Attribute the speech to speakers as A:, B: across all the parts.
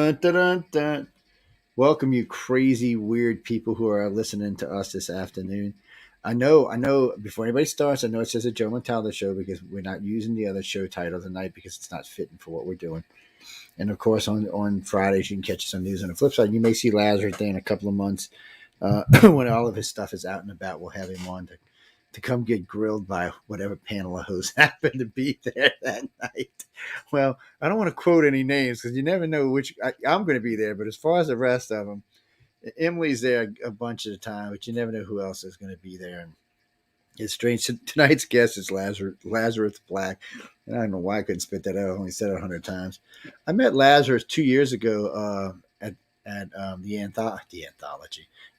A: Dun, dun, dun, dun. Welcome, you crazy, weird people who are listening to us this afternoon. I know. Before anybody starts, I know it says a Joe Montaldo show because we're not using the other show title tonight because it's not fitting for what we're doing. And of course, on Fridays you can catch us on news. On the flip side, you may see Lazarus there in a couple of months when all of his stuff is out and about. We'll have him on to come get grilled by whatever panel of hosts happen to be there that night. Well, I don't want to quote any names because you never know which I'm going to be there. But as far as the rest of them, Emily's there a bunch of the time, but you never know who else is going to be there. And it's strange. Tonight's guest is Lazarus Black. And I don't know why I couldn't spit that out. I only said it 100 times. I met Lazarus 2 years ago at the anthology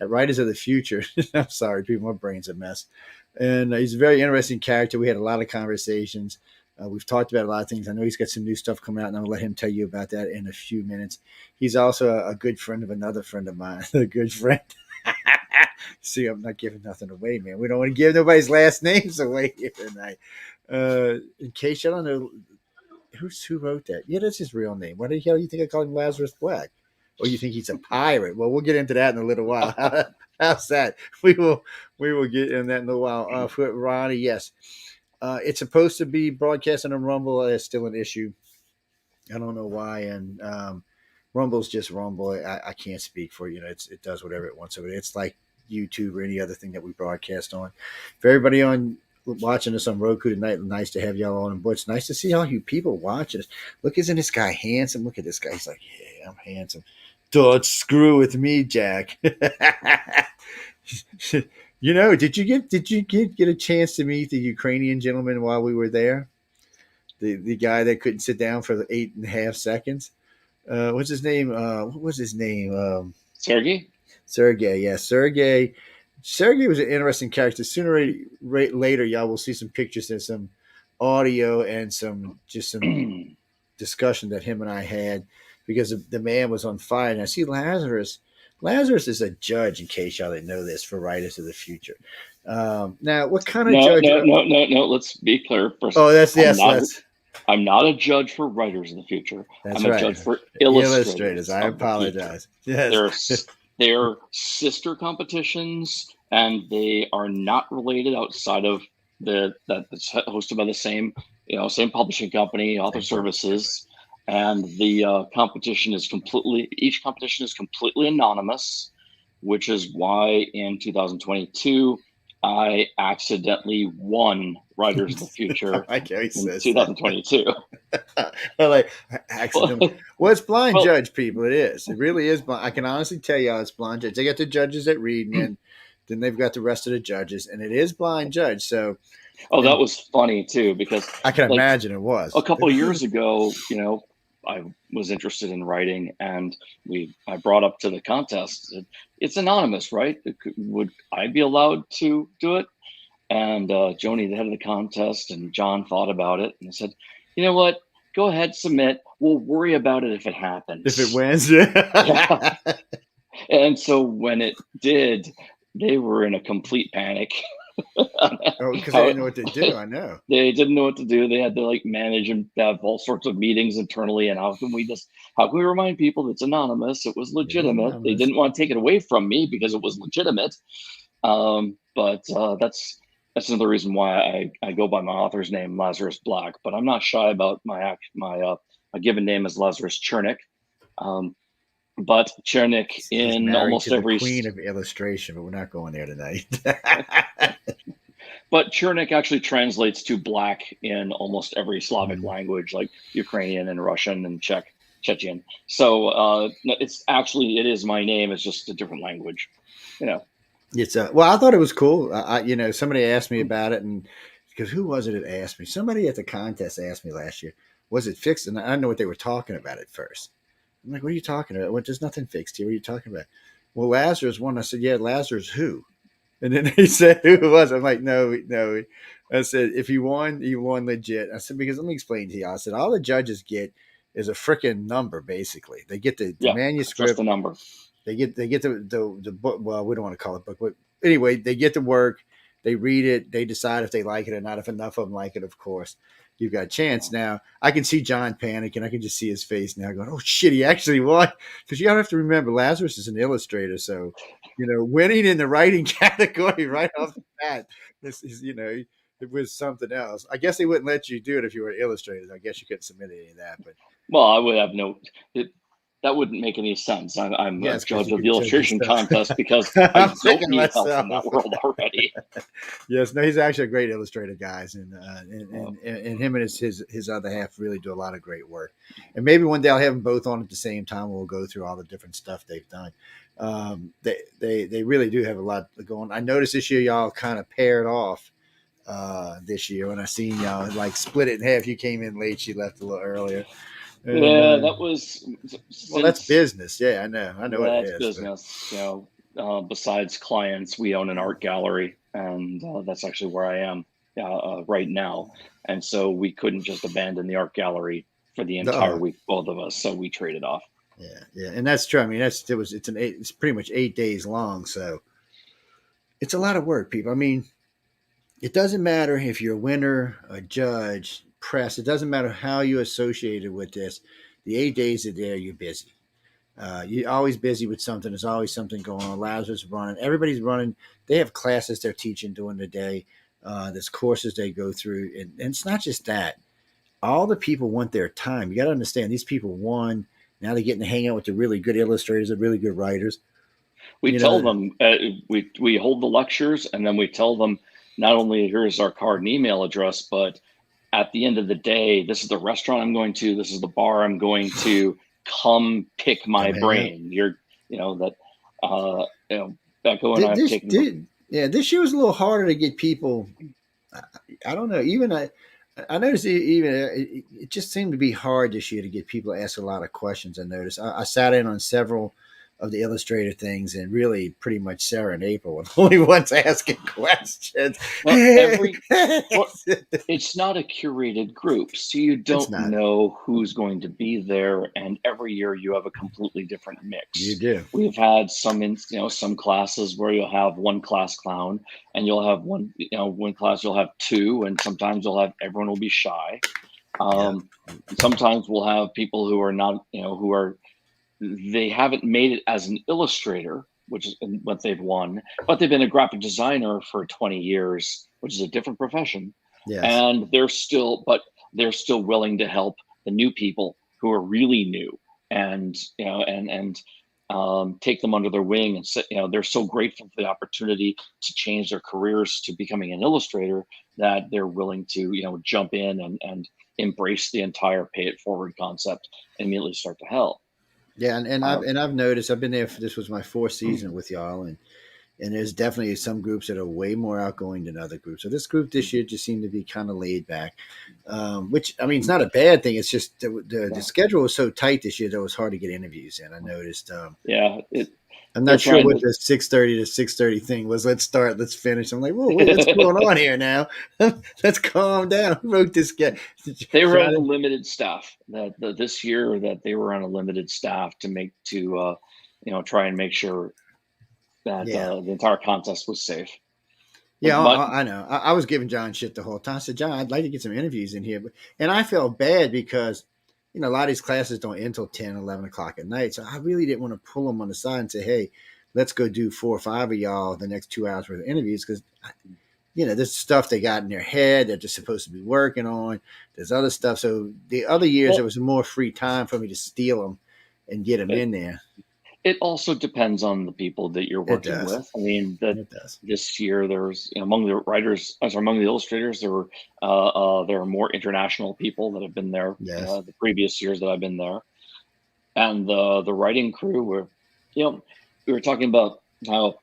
A: at Writers of the Future. I'm sorry, people, my brain's a mess. And he's a very interesting character. We had a lot of conversations. We've talked about a lot of things. I know he's got some new stuff coming out, and I'll let him tell you about that in a few minutes. He's also a good friend of another friend of mine, a good friend. See, I'm not giving nothing away, man. We don't want to give nobody's last names away here tonight. In case you don't know, who wrote that? Yeah, that's his real name. Why the hell do you think I call him Lazarus Black? Or you think he's a pirate? Well, we'll get into that in a little while. How's that? We will get in that in a while. For Ronnie, yes. It's supposed to be broadcast on a Rumble. It's still an issue. I don't know why. And Rumble's just Rumble. I can't speak for it. It does whatever it wants. So it's like YouTube or any other thing that we broadcast on. For everybody watching us on Roku tonight, nice to have y'all on. But it's nice to see all you people watching us. Look, isn't this guy handsome? Look at this guy. He's like, yeah, I'm handsome. Don't screw with me, Jack. Did you get a chance to meet the Ukrainian gentleman while we were there? The guy that couldn't sit down for 8.5 seconds. What's his name? What was his name?
B: Sergey.
A: Sergey, yeah, Sergey. Sergey was an interesting character. Sooner or later, y'all will see some pictures and some audio and some discussion that him and I had because the man was on fire. And I see Lazarus. Lazarus is a judge, in case y'all didn't know this, for Writers of the Future. Now, what kind of judge?
B: No. Let's be clear. First, I'm not a judge for Writers of the Future. I'm a judge for illustrators.
A: I apologize. Yes.
B: They're sister competitions, and they are not related outside of that's hosted by the same publishing company, Author Services. And the competition is each competition is completely anonymous, which is why in 2022, I accidentally won Writers of the Future in 2022.
A: Accidentally. Well, it's blind judge, people. It is. It really is. I can honestly tell you it's blind judge. They got the judges that read, and then they've got the rest of the judges, and it is blind judge. So,
B: that was funny too, because
A: I can imagine it was.
B: A couple of years ago, I was interested in writing, and I brought up to the contest. It's anonymous, right? Would I be allowed to do it? And Joni, the head of the contest, and John thought about it, and they said, "You know what? Go ahead, submit. We'll worry about it if it happens.
A: If it wins." Yeah.
B: And so when it did, they were in a complete panic.
A: Because they didn't know what to do. I know.
B: They didn't know what to do. They had to manage and have all sorts of meetings internally. And how can we remind people that it's anonymous? It was legitimate. They didn't want to take it away from me because it was legitimate. But that's another reason why I go by my author's name, Lazarus Black. But I'm not shy about my given name is Lazarus Chernick. But Chernick in almost every
A: queen of illustration, but we're not going there tonight.
B: But Chernick actually translates to black in almost every Slavic language, like Ukrainian and Russian and Chechen. So it is my name. It's just a different language,
A: It's well, I thought it was cool. Somebody asked me about it, and because who was it that asked me? Somebody at the contest asked me last year, was it fixed? And I don't know what they were talking about at first. I'm like, what are you talking about? Well, there's nothing fixed here. What are you talking about? Well, Lazarus won. I said, yeah, Lazarus who? And then they said who it was. I'm like, no. I said, if you won legit. I said, because let me explain to you. I said, all the judges get is a freaking number, basically. They get the manuscript.
B: Just the number.
A: They get the book. Well, we don't want to call it book, but anyway, they get the work. They read it. They decide if they like it or not. If enough of them like it, of course. you've got a chance. Now I can see John panicking. I can just see his face now going, "Oh shit, he actually won." Because you have to remember, Lazarus is an illustrator, so winning in the writing category right off the bat, this is it was something else. I guess they wouldn't let you do it if you were illustrators. I guess you couldn't submit any of that, but
B: well, I would have that wouldn't make any sense. I'm a
A: yes, because
B: judge
A: you
B: of the
A: could judge
B: illustration
A: yourself.
B: contest because I
A: I'm
B: don't
A: thinking
B: need help in
A: myself.
B: that world already.
A: Yes, no, he's actually a great illustrator, guys, and
B: Oh,
A: and him and his other half really do a lot of great work. And maybe one day I'll have them both on at the same time. We'll go through all the different stuff they've done. They really do have a lot going. I noticed this year y'all kind of paired off this year when I seen y'all like split it in half. You came in late, she left a little earlier, and
B: yeah, that was
A: well, that's
B: since
A: business. Yeah, I know it
B: that's
A: is, but
B: business. Besides clients, we own an art gallery, and that's actually where I am right now. And so we couldn't just abandon the art gallery for the entire
A: no,
B: week, both of us. So we traded off.
A: yeah, and that's true. I mean, it's pretty much 8 days long, so it's a lot of work, people. I mean, it doesn't matter if you're a winner, a judge, press. It doesn't matter how you associated with this. The 8 days are there. You're busy. You're always busy with something. There's always something going on. Lazarus running. Everybody's running. They have classes they're teaching during the day. There's courses they go through, and it's not just that. All the people want their time. You got to understand. These people won. Now they're getting to hang out with the really good illustrators, the really good writers.
B: We
A: You
B: tell
A: know,
B: them we hold the lectures, and then we tell them not only here's our card and email address, but at the end of the day, this is the restaurant I'm going to, this is the bar I'm going to. Come pick my
A: come hang out.
B: brain. That Becco and I have taken.
A: This year was a little harder to get people. I don't know. Even I noticed even it just seemed to be hard this year to get people to ask a lot of questions. I noticed I sat in on several of the illustrator things, and really pretty much Sarah and April were the only ones asking questions.
B: Well, it's not a curated group, so you
A: It's
B: don't
A: not.
B: know who's going to be there, and every year you have a completely different
A: You
B: mix.
A: do.
B: We've had some classes where you'll have one class clown, and you'll have one class you'll have two, and sometimes you'll have everyone will be shy.
A: Yeah.
B: Sometimes we'll have people who are not, they haven't made it as an illustrator, which is what they've won, but they've been a graphic designer for 20 years, which is a different profession.
A: Yes.
B: And they're still willing to help the new people who are really new, and take them under their wing. And they're so grateful for the opportunity to change their careers to becoming an illustrator that they're willing to jump in and embrace the entire pay it forward concept and immediately start to help.
A: Yeah, and
B: Uh,
A: I've noticed I've been there. This was my fourth season with y'all, and there's definitely some groups that are way more outgoing than other groups. So this group this year just seemed to be kind of laid back, which I mean it's not a bad thing. It's just the
B: yeah,
A: schedule was so tight this year that it was hard to get interviews in. I noticed.
B: yeah,
A: I'm
B: they're
A: not sure
B: trying
A: what
B: to.
A: the 6:30 to 6:30 thing was. Let's start. Let's finish. I'm like, whoa, wait, what's going on here now? Let's calm down. Who wrote this guy?
B: They were on a
A: Johnny?
B: limited staff this year, that they were on a limited staff try and make sure that
A: Yeah.
B: the entire contest was safe.
A: Yeah,
B: But
A: I know. I was giving John shit the whole time. I said, John, I'd like to get some interviews in here. And I felt bad because, a lot of these classes don't end until 10, 11 o'clock at night. So I really didn't want to pull them on the side and say, hey, let's go do 4 or 5 of y'all the next 2 hours worth of interviews. Because, there's stuff they got in their head that they're supposed to be working on. There's other stuff. So the other years, there
B: well,
A: was more free time for me to steal them and get them
B: it,
A: in there.
B: it also depends on the people that you're
A: It
B: working
A: does.
B: with. I mean, that
A: It does.
B: this year there's among the writers, among the illustrators, there are more international people that have been there
A: Yes.
B: the previous years that I've been there, and the writing crew were, you know, we were talking about how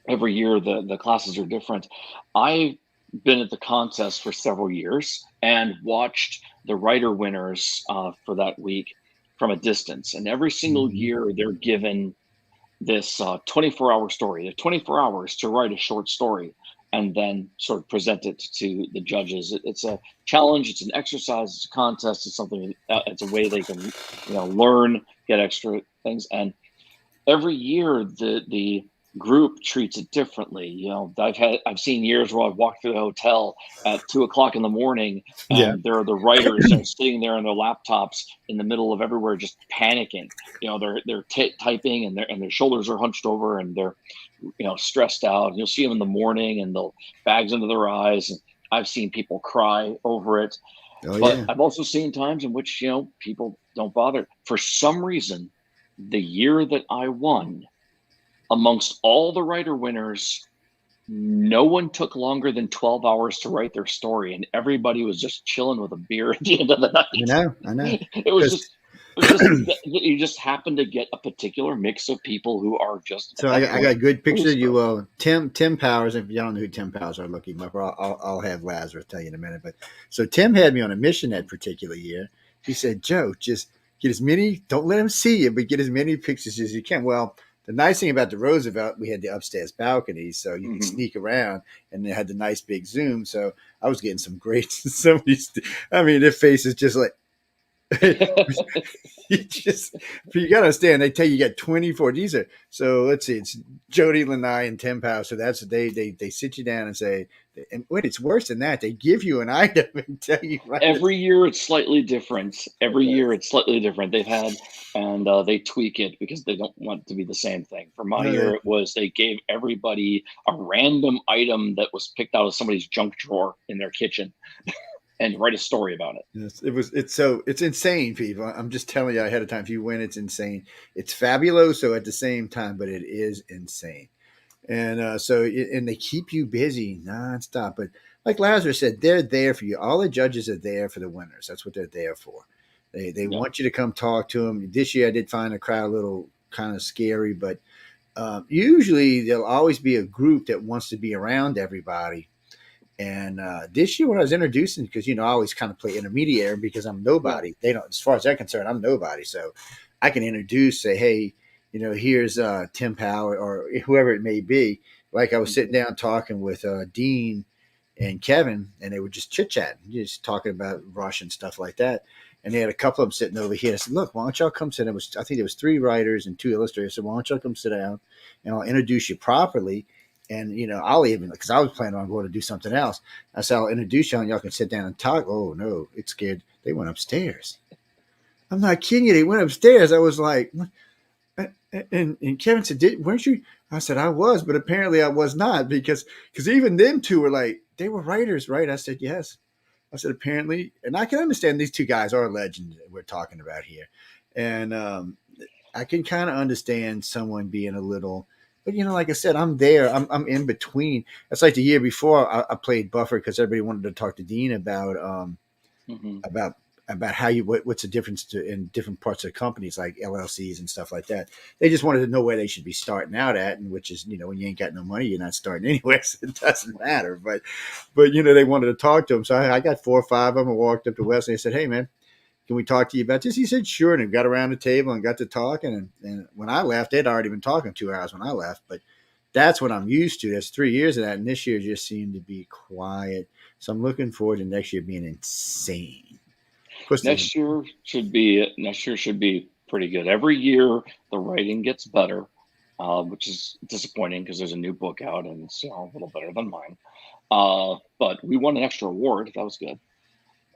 B: every year the classes are different. I've been at the contest for several years and watched the writer winners for that week from a distance, and every single
A: Hmm.
B: year they're given this 24-hour story. They have 24 hours to write a short story and then sort of present it to the judges. It's a challenge. It's an exercise. It's a contest. It's something. It's a way they can, learn, get extra things. And every year, the group treats it differently. I've seen years where I've walked through the hotel at 2 o'clock in the morning,
A: Yeah.
B: and there are the writers that are sitting there on their laptops in the middle of everywhere, just panicking. They're typing, and their shoulders are hunched over, and they're stressed out. And you'll see them in the morning, and they'll bags under their eyes. And I've seen people cry over it,
A: Oh
B: but
A: yeah.
B: I've also seen times in which people don't bother. For some reason, the year that I won, amongst all the writer winners, no one took longer than 12 hours to write their story, and everybody was just chilling with a beer at the end of the
A: I know.
B: night. It was
A: Because
B: just it was just you just happen to get a particular mix of people who are just
A: so
B: at that
A: I
B: point
A: got good pictures of
B: really
A: you.
B: stoked.
A: Tim Powers. If you don't know who Tim Powers are, look him up. Or I'll have Lazarus tell you in a minute. But so Tim had me on a mission that particular year. He said, Joe, just get as many. Don't let him see you, but get as many pictures as you can. Well, the nice thing about the Roosevelt, we had the upstairs balcony, so you could
B: Hmm.
A: sneak around, and they had the nice big zoom. So I was getting some great. Somebody's. I mean, their faces just like. you just you gotta understand they tell you got 24 these are so let's see it's Jody Lanai and Tim Powell, so that's they sit you down and say, and wait, it's worse than that, they give you an item and tell you right this.
B: Every year it's slightly different. Every year it's slightly different. They tweak it because they don't want it to be the same thing. For my
A: No,
B: year, it was they gave everybody a random item that was picked out of somebody's junk drawer in their kitchen and write a story about it.
A: it's insane, people. I'm just telling you ahead of time, if you win, it's insane. It's fabuloso at the same time, but it is insane. And and they keep you busy nonstop. But like Lazarus said, they're there for you. All the judges are there for the winners. That's what they're there for. They
B: Yeah.
A: want you to come talk to them. This year, I did find the crowd a little kind of scary, but usually there'll always be a group that wants to be around everybody. And this year, when I was introducing, because I always kind of play intermediary because I'm
B: Yeah.
A: nobody. They don't, as far as they're concerned, I'm nobody. So I can introduce, say, hey, here's Tim Powell or whoever it may be. Like I was sitting
B: Mhm.
A: down talking with Dean and Kevin, and they were just chit chatting, just talking about Rush and stuff like that. And they had a couple of them sitting over here. I said, "Look, why don't y'all come sit?" I think there was 3 writers and 2 illustrators. I said, "Why don't y'all come sit down, and I'll introduce you properly." And I'll even, because I was planning on going to do something else. I said, "I'll introduce y'all, and y'all can sit down and talk." Oh no, it scared. They went upstairs. I'm not kidding you. They went upstairs. I was like, and Kevin said, weren't you? I said, I was, but apparently I was not because even them two were like, they were writers, right? I said, yes. I said, apparently, and I can understand these 2 guys are legends that we're talking about here. And I can kind of understand someone being a little, but like I said, I'm there. I'm in between. That's like the year before I played buffer because everybody wanted to talk to Dean
B: Mhm.
A: about how what's the difference in different parts of companies like LLCs and stuff like that. They just wanted to know where they should be starting out at, and which is when you ain't got no money, you're not starting anywhere, so it doesn't matter. But they wanted to talk to him, so I got 4 or 5 of them. I walked up to Wesley and said, "Hey man, can we talk to you about this?" He said, "Sure." And we got around the table and got to talking. And when I left, they'd already been talking 2 hours when I left, but that's what I'm used to. That's 3 years of that, and this year just seemed to be quiet. So I'm looking forward to next year being insane. Of course,
B: Next year should be pretty good. Every year the writing gets better, which is disappointing because there's a new book out and it's a little better than mine. But we won an extra award. That was good.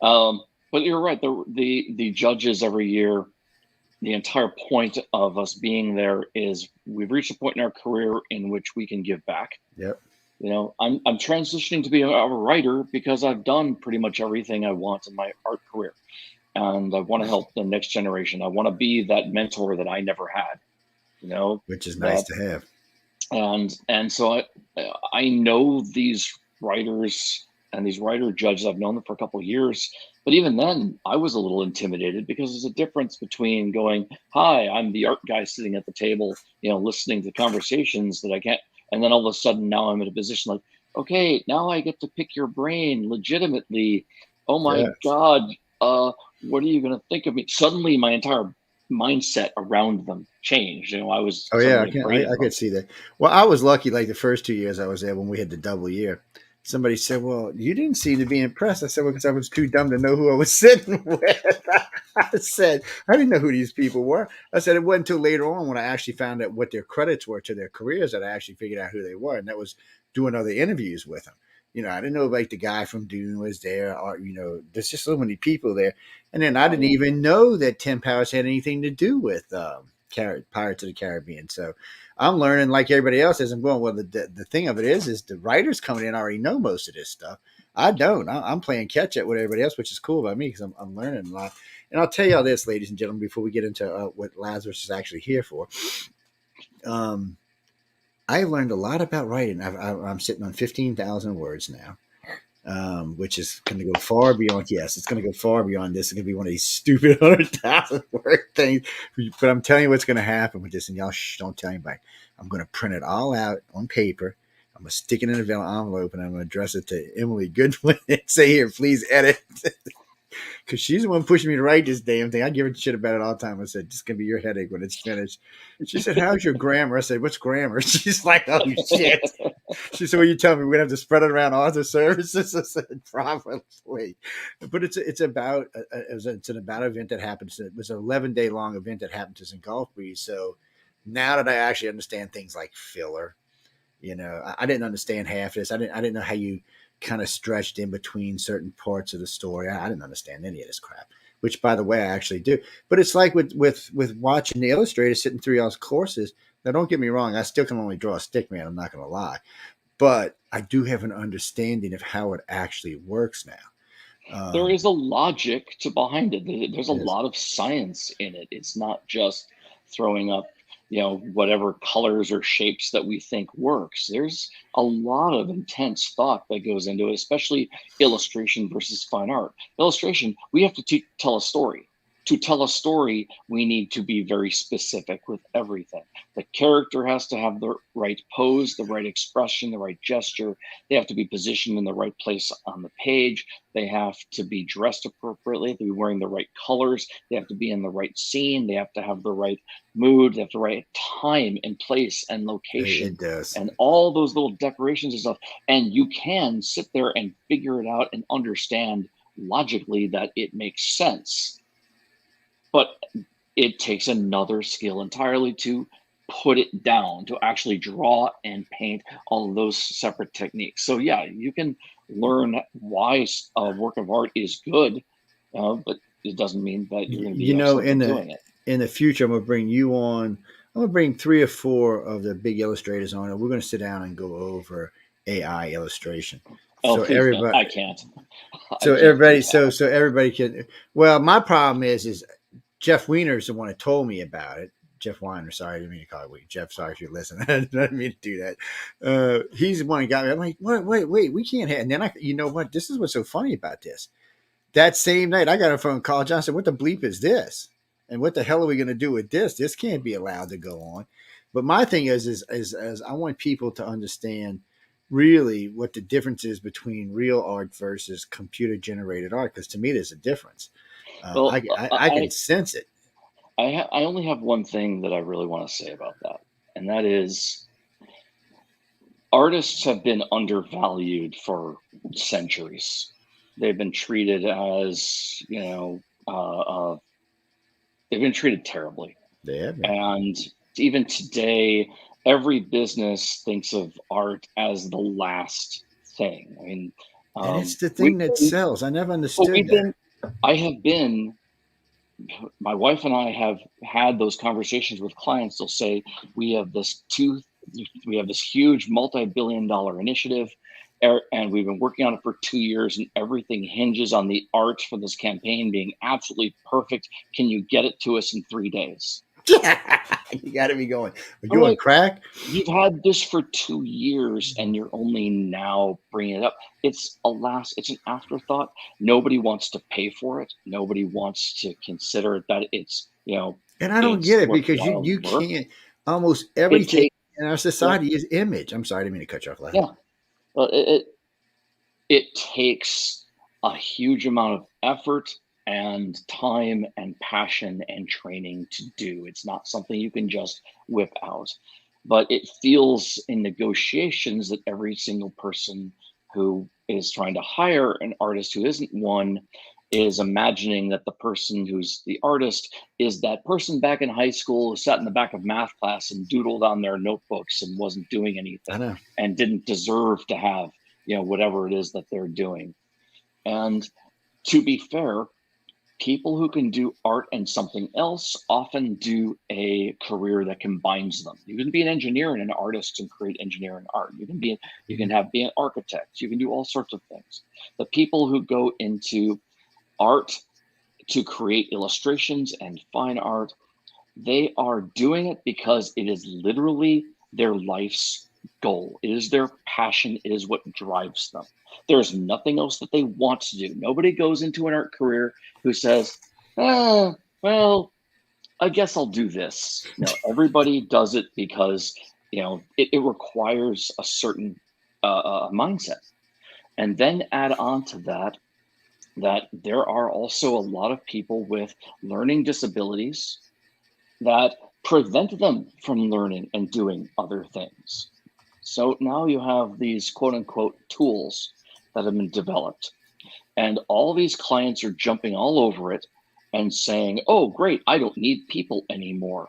B: But you're right. The judges every year. The entire point of us being there is we've reached a point in our career in which we can give back.
A: yep.
B: I'm transitioning to be a writer because I've done pretty much everything I want in my art career, and I want to help the next generation. I want to be that mentor that I never had. You know
A: Which is nice
B: that
A: to have.
B: and so I know these writers and these writer judges. I've known them for a couple of years, but even then, I was a little intimidated because there's a difference between going, "Hi, I'm the art guy sitting at the table, listening to conversations that I can't," and then all of a sudden now I'm in a position like, "Okay, now I get to pick your brain legitimately. Oh my
A: Yes.
B: God, what are you going to think of me?" Suddenly, my entire mindset around them changed. I was
A: Oh yeah,
B: suddenly afraid
A: I
B: of
A: could
B: them.
A: see that. Well, I was lucky. Like the first 2 years I was there when we had the double year. Somebody said, "Well, you didn't seem to be impressed." I said, "Well, because I was too dumb to know who I was sitting with." I said, I didn't know who these people were. I said, it wasn't until later on when I actually found out what their credits were to their careers that I actually figured out who they were. And that was doing other interviews with them. I didn't know like the guy from Dune was there, or, there's just so many people there. And then I didn't even know that Tim Powers had anything to do with Pirates of the Caribbean. So I'm learning like everybody else is. I'm going, well, the thing of it is the writers coming in already know most of this stuff. I don't. I'm playing catch up with everybody else, which is cool about me because I'm learning a lot. And I'll tell you all this, ladies and gentlemen, before we get into what Lazarus is actually here for. I learned a lot about writing. I'm sitting on 15,000 words now, which is going to go far beyond. Yes, it's going to go far beyond this. It's going to be one of these stupid 100,000 word things. But I'm telling you what's going to happen with this, and y'all don't tell anybody. I'm going to print it all out on paper. I'm going to stick it in a envelope, and I'm going to address it to Emily Goodwin and say, here, please edit. Because she's the one pushing me to write this damn thing. I give her shit about it all the time. I said, "It's gonna be your headache when it's finished." She said, "How's your grammar?" I said, "What's grammar?" She's like, "Oh shit." She said, "Well, you tell me we're gonna have to spread it around author services." I said, "Probably," but it's about it's an about event that happens. It was an 11-day long event that happened to us in Gulf Breeze. So now that I actually understand things like filler, I didn't understand half of this. I didn't know how you kind of stretched in between certain parts of the story. I didn't understand any of this crap, which by the way, I actually do. But it's like with watching the illustrators sitting through y'all's courses. Now, don't get me wrong. I still can only draw a stick man. I'm not going to lie, but I do have an understanding of how it actually works now.
B: There is a logic to behind it. There's a
A: Yes.
B: lot of science in it. It's not just throwing up, whatever colors or shapes that we think works. There's a lot of intense thought that goes into it, especially illustration versus fine art. Illustration, we have to tell a story. To tell a story, we need to be very specific with everything. The character has to have the right pose, the right expression, the right gesture. They have to be positioned in the right place on the page. They have to be dressed appropriately. They have to be wearing the right colors. They have to be in the right scene. They have to have the right mood. They have the right time and place and
A: It
B: location
A: does.
B: and all those little decorations and stuff. And you can sit there and figure it out and understand logically that it makes sense. But it takes another skill entirely to put it down, to actually draw and paint all of those separate techniques. So yeah, you can learn why a work of art is good, but it doesn't mean that you're going to be excellent
A: In
B: at
A: the
B: doing it.
A: future, I'm gonna bring you on. I'm gonna bring 3 or 4 of the big illustrators on, and we're gonna sit down and go over AI illustration.
B: Oh,
A: So
B: please don't.
A: everybody,
B: I can't. I can't do that.
A: so everybody can. Well, my problem is Jeff Weiner is the one that told me about it. Jeff Weiner, sorry, I didn't mean to call it Jeff. Sorry if you're listening. I didn't mean to do that. He's the one that got me. I'm like, wait, we can't have. And then you know what? This is what's so funny about this. That same night, I got a phone call. John said, "What the bleep is this? And what the hell are we going to do with this? This can't be allowed to go on." But my thing is I want people to understand really what the difference is between real art versus computer generated art. Because to me, there's a difference.
B: Well,
A: I can sense it.
B: I only have one thing that I really want to say about that, and that is artists have been undervalued for centuries. They've been treated as, they've been treated terribly.
A: They have been.
B: And even today, every business thinks of art as the last thing. I mean,
A: And it's the
B: we've
A: thing that
B: been,
A: sells. I never
B: but
A: understood
B: we've
A: that.
B: been, I have been, my wife and I have had those conversations with clients. They'll say, we have this huge multi-billion-dollar initiative, and we've been working on it for 2 years, and everything hinges on the art for this campaign being absolutely perfect. Can you get it to us in 3 days?
A: You got to be going. Are
B: I'm
A: you on
B: like,
A: crack?
B: you've had this for 2 years and you're only now bringing it up. It's an afterthought. Nobody wants to pay for it. Nobody wants to consider that it's,
A: And I don't
B: it's
A: get it because
B: worthwhile
A: you
B: work.
A: can't. Almost
B: It
A: everything
B: takes,
A: in our society is image. I'm sorry, I didn't mean to cut you off.
B: yeah, uh, it, it takes a huge amount of effort and time and passion and training to do. It's not something you can just whip out. But it feels in negotiations that every single person who is trying to hire an artist who isn't one is imagining that the person who's the artist is that person back in high school who sat in the back of math class and doodled on their notebooks and wasn't doing
A: I
B: anything
A: know.
B: and didn't deserve to have, whatever it is that they're doing. And to be fair, people who can do art and something else often do a career that combines them. You can be an engineer and an artist and create engineering art. You can be an architect. You can do all sorts of things. The people who go into art to create illustrations and fine art, they are doing it because it is literally their life's goal. It is their passion. It is what drives them. There's nothing else that they want to do. Nobody goes into an art career who says, well, I guess I'll do this. No, everybody does it because, it requires a certain mindset. And then add on to that there are also a lot of people with learning disabilities that prevent them from learning and doing other things. So now you have these quote unquote tools that have been developed, and all these clients are jumping all over it and saying, oh, great, I don't need people anymore.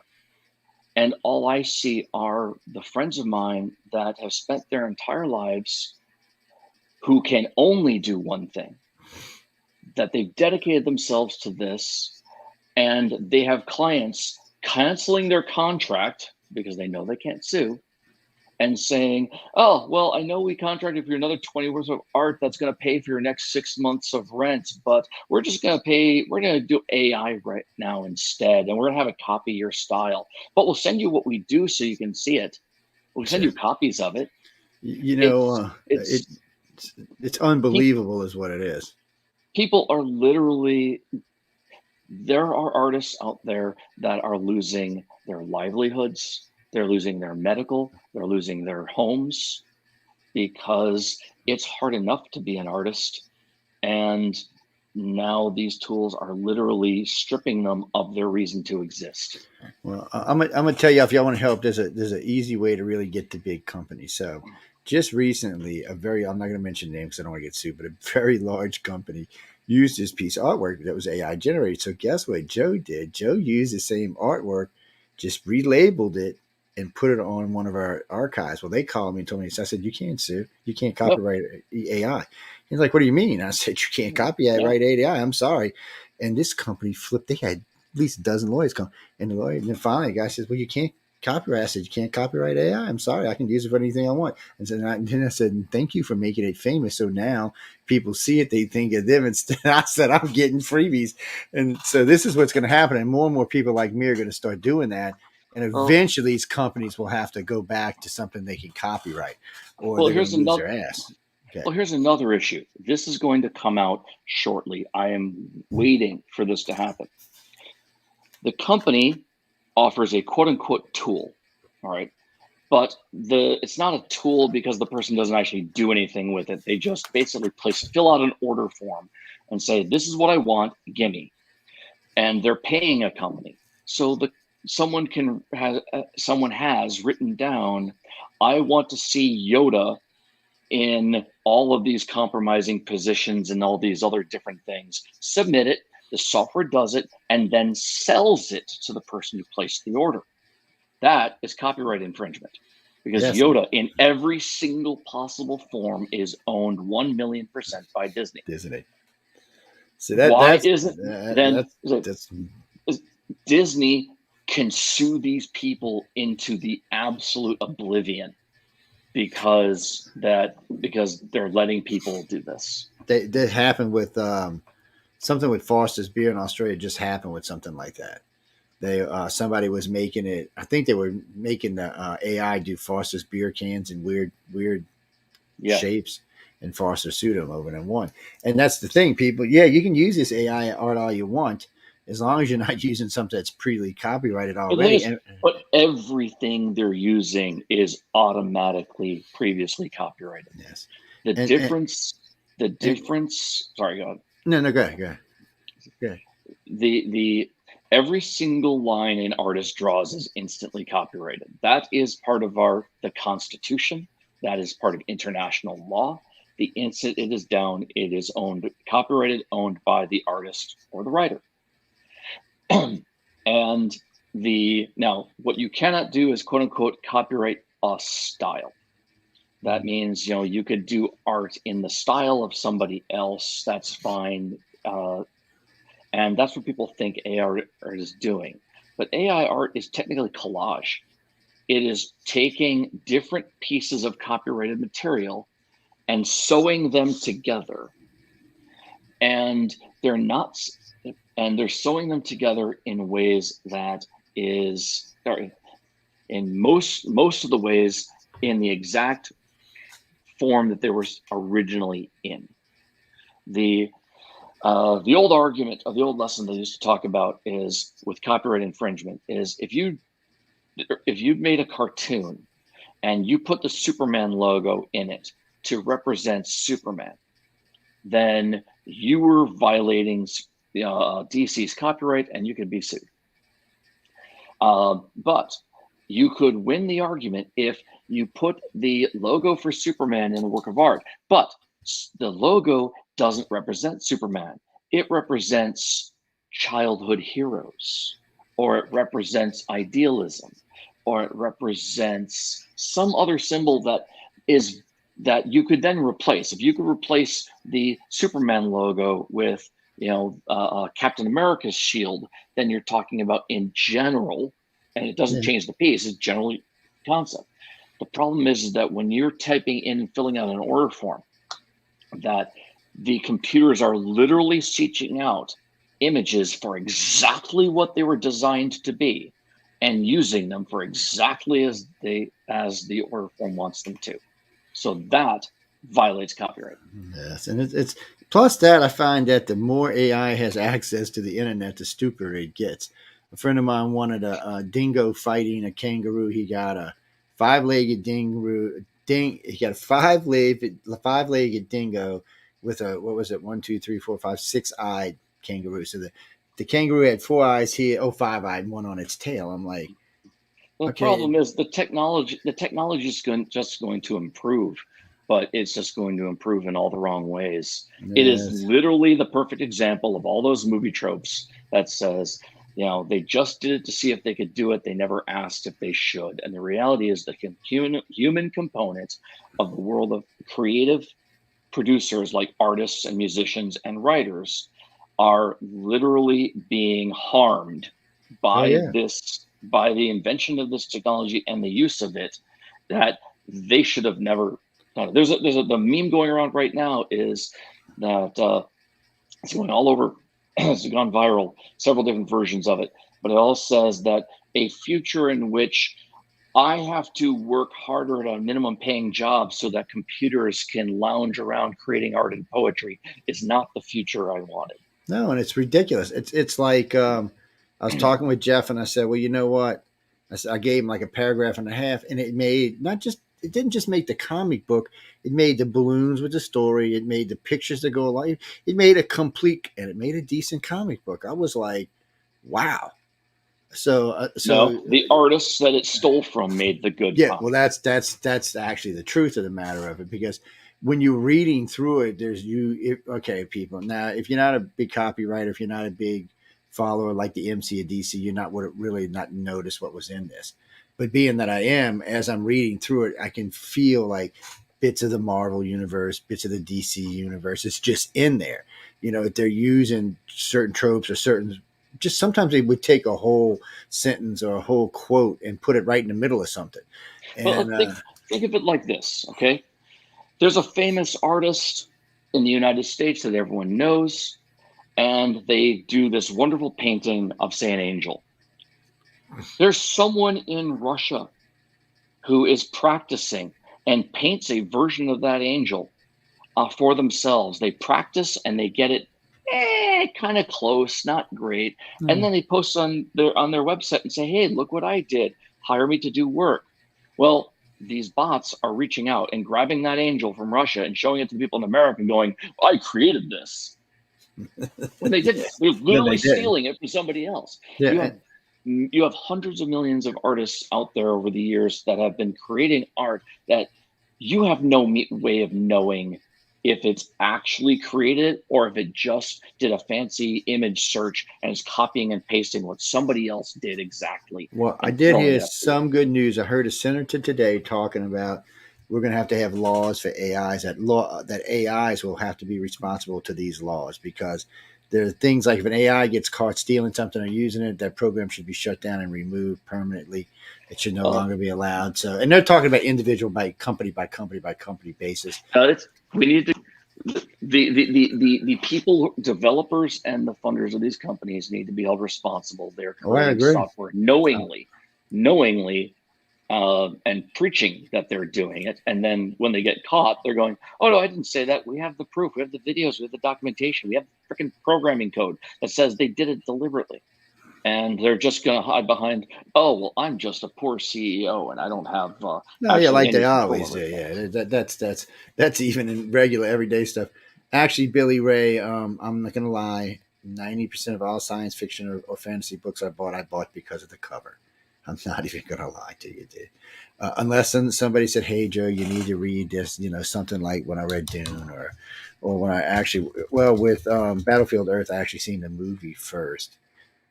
B: And all I see are the friends of mine that have spent their entire lives who can only do one thing, that they've dedicated themselves to this, and they have clients canceling their contract because they know they can't sue and saying, oh, well, I know we contracted for another 20 worth of art that's going to pay for your next 6 months of rent, but we're going to do AI right now instead, and we're going to have it copy your style, but we'll send you what we do so you can see it. We'll send you copies of it.
A: It's unbelievable is what it is.
B: People are literally, there are artists out there that are losing their livelihoods, they're losing their medical, they're losing their homes because it's hard enough to be an artist. And now these tools are literally stripping them of their reason to exist.
A: Well, I'm gonna tell you, if y'all want to help, there's an easy way to really get to big companies. So just recently, I'm not going to mention names because I don't want to get sued, but a very large company used this piece of artwork that was AI generated. So guess what Joe did? Joe used the same artwork, just relabeled it and put it on one of our archives. Well, they called me and told me, so I said, you can't sue. You can't copyright AI. He's like, what do you mean? I said, you can't copyright AI. I'm sorry. And this company flipped. They had at least a dozen lawyers come. And the lawyer, and then finally the guy says, well, you can't copyright. I said, you can't copyright AI. I'm sorry. I can use it for anything I want. And so then I said, thank you for making it famous. So now people see it, they think of them instead. I said, I'm getting freebies. And so this is what's going to happen. And more people like me are going to start doing that. And eventually these companies will have to go back to something they can copyright, or they're going to lose their ass.
B: Okay. Well, here's another issue. This is going to come out shortly. I am waiting for this to happen. The company offers a quote unquote tool, all right? But it's not a tool because the person doesn't actually do anything with it. They just basically fill out an order form and say, this is what I want, gimme. And they're paying a company. So someone has written down, I want to see Yoda in all of these compromising positions and all these other different things. Submit it, the software does it, and then sells it to the person who placed the order. That is copyright infringement, because Yoda in every single possible form is owned 1,000,000% by Disney.
A: So
B: Disney can sue these people into the absolute oblivion because they're letting people do this.
A: That happened with something with Foster's beer in Australia. Just happened with something like that. Somebody was making it. I think they were making the AI do Foster's beer cans in weird shapes, and Foster sued them over and won. And that's the thing, people. Yeah, you can use this AI art all you want, as long as you're not using something that's copyrighted already.
B: But everything they're using is automatically previously copyrighted.
A: Yes.
B: The difference. Sorry, go ahead.
A: No, go ahead.
B: The every single line an artist draws is instantly copyrighted. That is part of the Constitution. That is part of international law. the instant it is down, it is copyrighted, owned by the artist or the writer. And now what you cannot do is quote unquote copyright a style. That means, you could do art in the style of somebody else. That's fine. And that's what people think AI art is doing. But AI art is technically collage. It is taking different pieces of copyrighted material and sewing them together. And they're sewing them together in ways that is, in most of the ways, in the exact form that they were originally in. The old argument, or the old lesson they used to talk about is with copyright infringement is if you made a cartoon and you put the Superman logo in it to represent Superman, then you were violating DC's copyright and you could be sued. But you could win the argument if you put the logo for Superman in a work of art, but the logo doesn't represent Superman. It represents childhood heroes, or it represents idealism, or it represents some other symbol that you could then replace. If you could replace the Superman logo with Captain America's shield, then you're talking about in general, and it doesn't change the piece, it's generally concept. The problem is that when you're typing in and filling out an order form, that the computers are literally seeking out images for exactly what they were designed to be and using them for exactly as the order form wants them to. So that violates copyright.
A: Yes, and it's plus that I find that the more AI has access to the internet, the stupider it gets. A friend of mine wanted a dingo fighting a kangaroo. He got a five-legged dingo. He got a five-legged dingo with a, what was it, 1, 2, 3, 4, 5, 6-eyed kangaroo. So the kangaroo had 4 eyes here, 5-eyed, one on its tail. I'm like,
B: the problem is the technology is just going to improve, but it's just going to improve in all the wrong ways. Yes. It is literally the perfect example of all those movie tropes that says, they just did it to see if they could do it. They never asked if they should. And the reality is the human component of the world of creative producers like artists and musicians and writers are literally being harmed by by the invention of this technology and the use of it that they should have never done. The meme going around right now is that it's going all over. It's gone viral, several different versions of it, but it all says that a future in which I have to work harder at a minimum paying job so that computers can lounge around creating art and poetry is not the future I wanted.
A: No, and it's ridiculous. It's like I was talking with Jeff and I said, well, you know what? I gave him like a paragraph and a half, and it didn't just make the comic book. It made the balloons with the story. It made the pictures that go along. It made a complete, and it made a decent comic book. I was like, wow. So
B: the artists that it stole from made the good.
A: Yeah, comic. Well, that's actually the truth of the matter of it, because when you're reading through it, okay, people. Now, if you're not a big copywriter, if you're not a big follower like the MC of DC, you're not really not notice what was in this. But being that I am, as I'm reading through it, I can feel like bits of the Marvel universe, bits of the DC universe. It's just in there. They're using certain tropes or certain. Just sometimes they would take a whole sentence or a whole quote and put it right in the middle of something. And
B: think of it like this, okay? There's a famous artist in the United States that everyone knows, and they do this wonderful painting of, say, an angel. There's someone in Russia who is practicing and paints a version of that angel for themselves. They practice and they get it kind of close, not great. And then they post on their website and say, hey, look what I did. Hire me to do work. Well, these bots are reaching out and grabbing that angel from Russia and showing it to people in America and going, I created this. When they didn't. They're literally stealing it from somebody else. Yeah. You have hundreds of millions of artists out there over the years that have been creating art that you have no way of knowing if it's actually created or if it just did a fancy image search and is copying and pasting what somebody else did exactly
A: Well, I
B: and
A: did
B: throwing
A: hear
B: it up to you.
A: some good news. I heard a senator today talking about we're going to have laws for AIs that AIs will have to be responsible to these laws because there are things like if an AI gets caught stealing something or using it, that program should be shut down and removed permanently. It should no
B: Uh,
A: longer be allowed. So, and they're talking about individual by company basis.
B: we need to the people, developers and the funders of these companies need to be held responsible. They're
A: Oh, I
B: creating
A: agree.
B: software knowingly, and preaching that they're doing it. And then when they get caught, they're going, "Oh no, I didn't say that. We have the proof. We have the videos. We have the documentation. We have the freaking programming code that says they did it deliberately." And they're just going to hide behind, "Oh well, I'm just a poor CEO and I don't have
A: No, yeah,
B: actually
A: like they
B: any control
A: always
B: over
A: do.
B: it."
A: Yeah, that's even in regular everyday stuff. Actually, Billy Ray, I'm not gonna lie. 90% of all science fiction or fantasy books I bought because of the cover. I'm not even gonna lie to you, dude. Unless somebody said, "Hey, Joe, you need to read this," something like when I read Dune, or when I actually, well, with Battlefield Earth, I actually seen the movie first,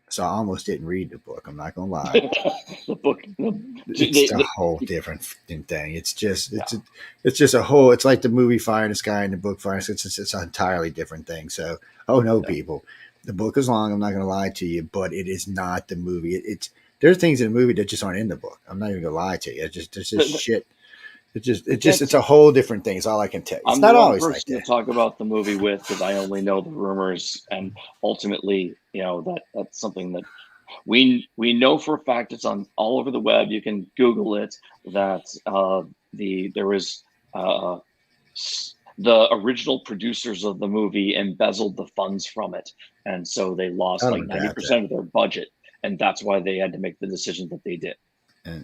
A: so I almost didn't read the book. I'm not gonna lie.
B: The book,
A: It's a whole different thing.
B: yeah,
A: It's just a whole. It's like the movie Fire in the Sky and the book Fire. It's an entirely different thing. So, oh no,
B: yeah.
A: people, the book is long. I'm not going to lie to you, but it is not the movie. It's there are things in the movie that just aren't in the book. I'm not even going to lie to you. It's just shit. It's
B: That's
A: a whole different thing. It's all I can tell you. It's
B: I'm the
A: not
B: wrong
A: always like
B: person to
A: that.
B: talk about the movie with because I only know the rumors, and ultimately, that's something that we know for a fact. It's on all over the web. You can Google it. That there was uh, the original producers of the movie embezzled the funds from it, and so they
A: I
B: lost like
A: don't
B: ninety
A: doubt that.
B: percent of their budget, and that's why they had to make the decision that they did.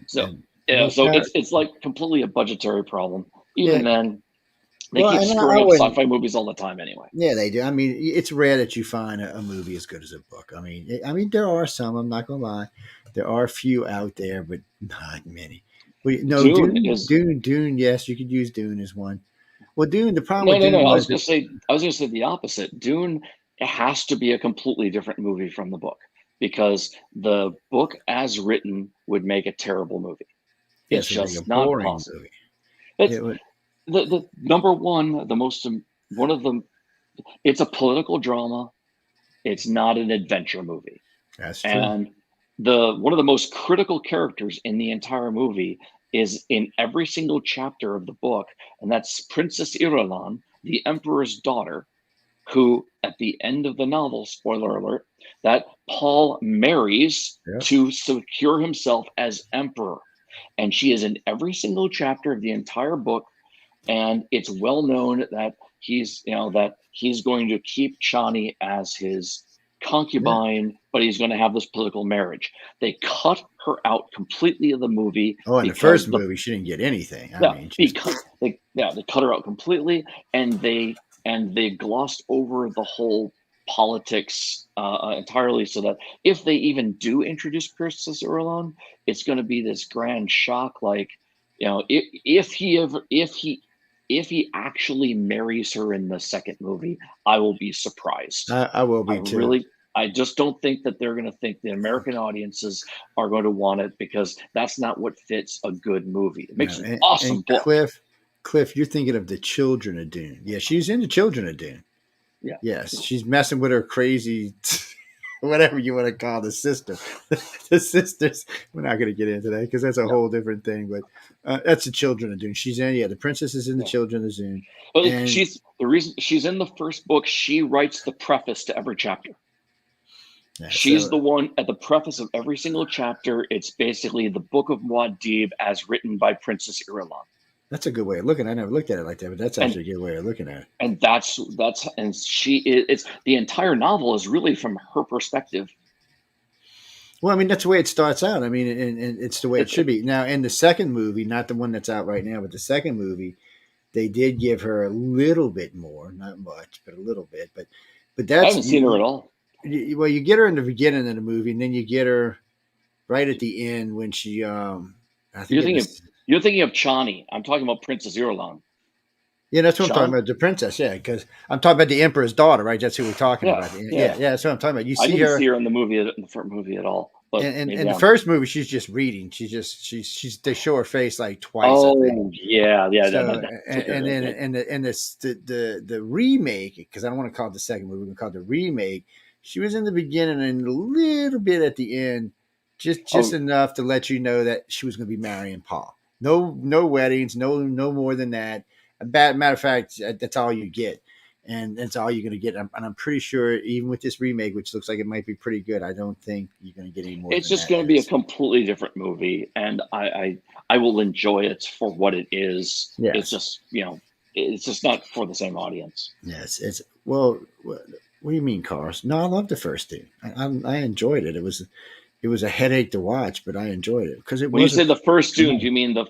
B: So
A: And
B: yeah,
A: well,
B: so it's like completely a budgetary problem.
A: yeah.
B: Even then, they
A: Well,
B: keep
A: and
B: screwing
A: I
B: up
A: wouldn't.
B: sci-fi movies all the time anyway.
A: Yeah, they do. I mean, it's rare that you find a movie as good as a book. I mean, there are some. I'm not gonna lie, there are a few out there, but not many. Well, no,
B: Dune is
A: Dune. Yes, you could use Dune as one. Well, Dune. The problem
B: no,
A: with
B: no, no.
A: Dune
B: I
A: was
B: was
A: that
B: gonna say the opposite. Dune has to be a completely different movie from the book because the book as written would make a terrible movie. It's
A: yes, it would make a
B: just not
A: boring
B: possible.
A: movie.
B: It's
A: It would.
B: the number one, the most one of them. It's a political drama. It's not an adventure movie.
A: That's true.
B: And the one of the most critical characters in the entire movie is in every single chapter of the book, and that's Princess Irulan, the Emperor's daughter, who at the end of the novel, spoiler alert, that Paul marries
A: Yep.
B: to secure himself as emperor. And she is in every single chapter of the entire book, and it's well known that he's going to keep Chani as his
A: Yeah.
B: concubine, but he's going to have this political marriage. They cut her out completely of the movie
A: Oh, in the first
B: because
A: movie, she didn't get anything. I
B: yeah,
A: mean, she's
B: because they cut her out completely, and they glossed over the whole politics entirely, so that if they even do introduce Princess Irulan, it's going to be this grand shock. Like, if he actually marries her in the second movie, I will be surprised.
A: I will
B: I
A: be too.
B: really, I just don't think that they're going to think the American audiences are going to want it because that's not what fits a good movie. It
A: No,
B: makes an awesome
A: and
B: book.
A: Cliff, you're thinking of the Children of Dune. Yeah, she's in the Children of Dune.
B: Yeah.
A: Yes, she's messing with her crazy, whatever you want to call the sister. The sisters. We're not going to get into that because that's a
B: Yeah.
A: whole different thing. But that's the Children of Dune. She's in. Yeah, the princess is in the
B: Yeah.
A: Children of Dune,
B: But
A: and
B: she's the reason she's in the first book. She writes the preface to every chapter.
A: yeah.
B: She's
A: So
B: the one at the preface of every single chapter. It's basically the Book of Muad'Dib as written by Princess Irulan.
A: that's a good way of looking. I never looked at it like that, but that's
B: And
A: actually a good way of looking at it.
B: and that's and she is it's the entire novel is really from her perspective.
A: Well, I mean, that's the way it starts out. I mean, and it's the way it
B: It,
A: should be. Now, in the second movie, not the one that's out right now, but the second movie, they did give her a little bit more, not much, but a little bit. But
B: I
A: that's
B: haven't seen her at all.
A: well, you get her in the beginning of the movie, and then you get her right at the end when she, I think
B: You're
A: it
B: thinking of
A: was.
B: you're thinking of Chani. I'm talking about Princess Irulan.
A: Yeah, that's what I'm talking
B: John.
A: about. The princess, yeah, because I'm talking about the emperor's daughter, right? That's who we're talking
B: Yeah,
A: about. Yeah,
B: yeah.
A: yeah, that's what I'm talking about. You
B: I
A: see
B: didn't see
A: her
B: her in the first movie at all, but
A: in
B: maybe
A: the
B: I'm.
A: first movie. She's just reading. She's they show her face like twice, I think.
B: Oh yeah, yeah.
A: So
B: That's okay,
A: and then
B: okay.
A: and the remake, because I don't want to call it the second movie, we're gonna call it the remake. She was in the beginning and a little bit at the end, just
B: Oh,
A: enough to let you know that she was gonna be marrying Paul. No weddings, no more than that. A bad matter of fact, that's all you get, and that's all you're gonna get. And I'm pretty sure, even with this remake, which looks like it might be pretty good, I don't think you're gonna get any more
B: it's
A: than
B: just
A: that
B: going
A: in
B: to be a
A: this.
B: completely different movie, and I will enjoy it for what it is. It's
A: Yes.
B: just it's just not for the same audience.
A: Yes, it's well. What do you mean, Cars? No, I love the first two. I enjoyed it. It was a headache to watch, but I enjoyed it because it
B: When you
A: was a.
B: say the first Dune, do you mean the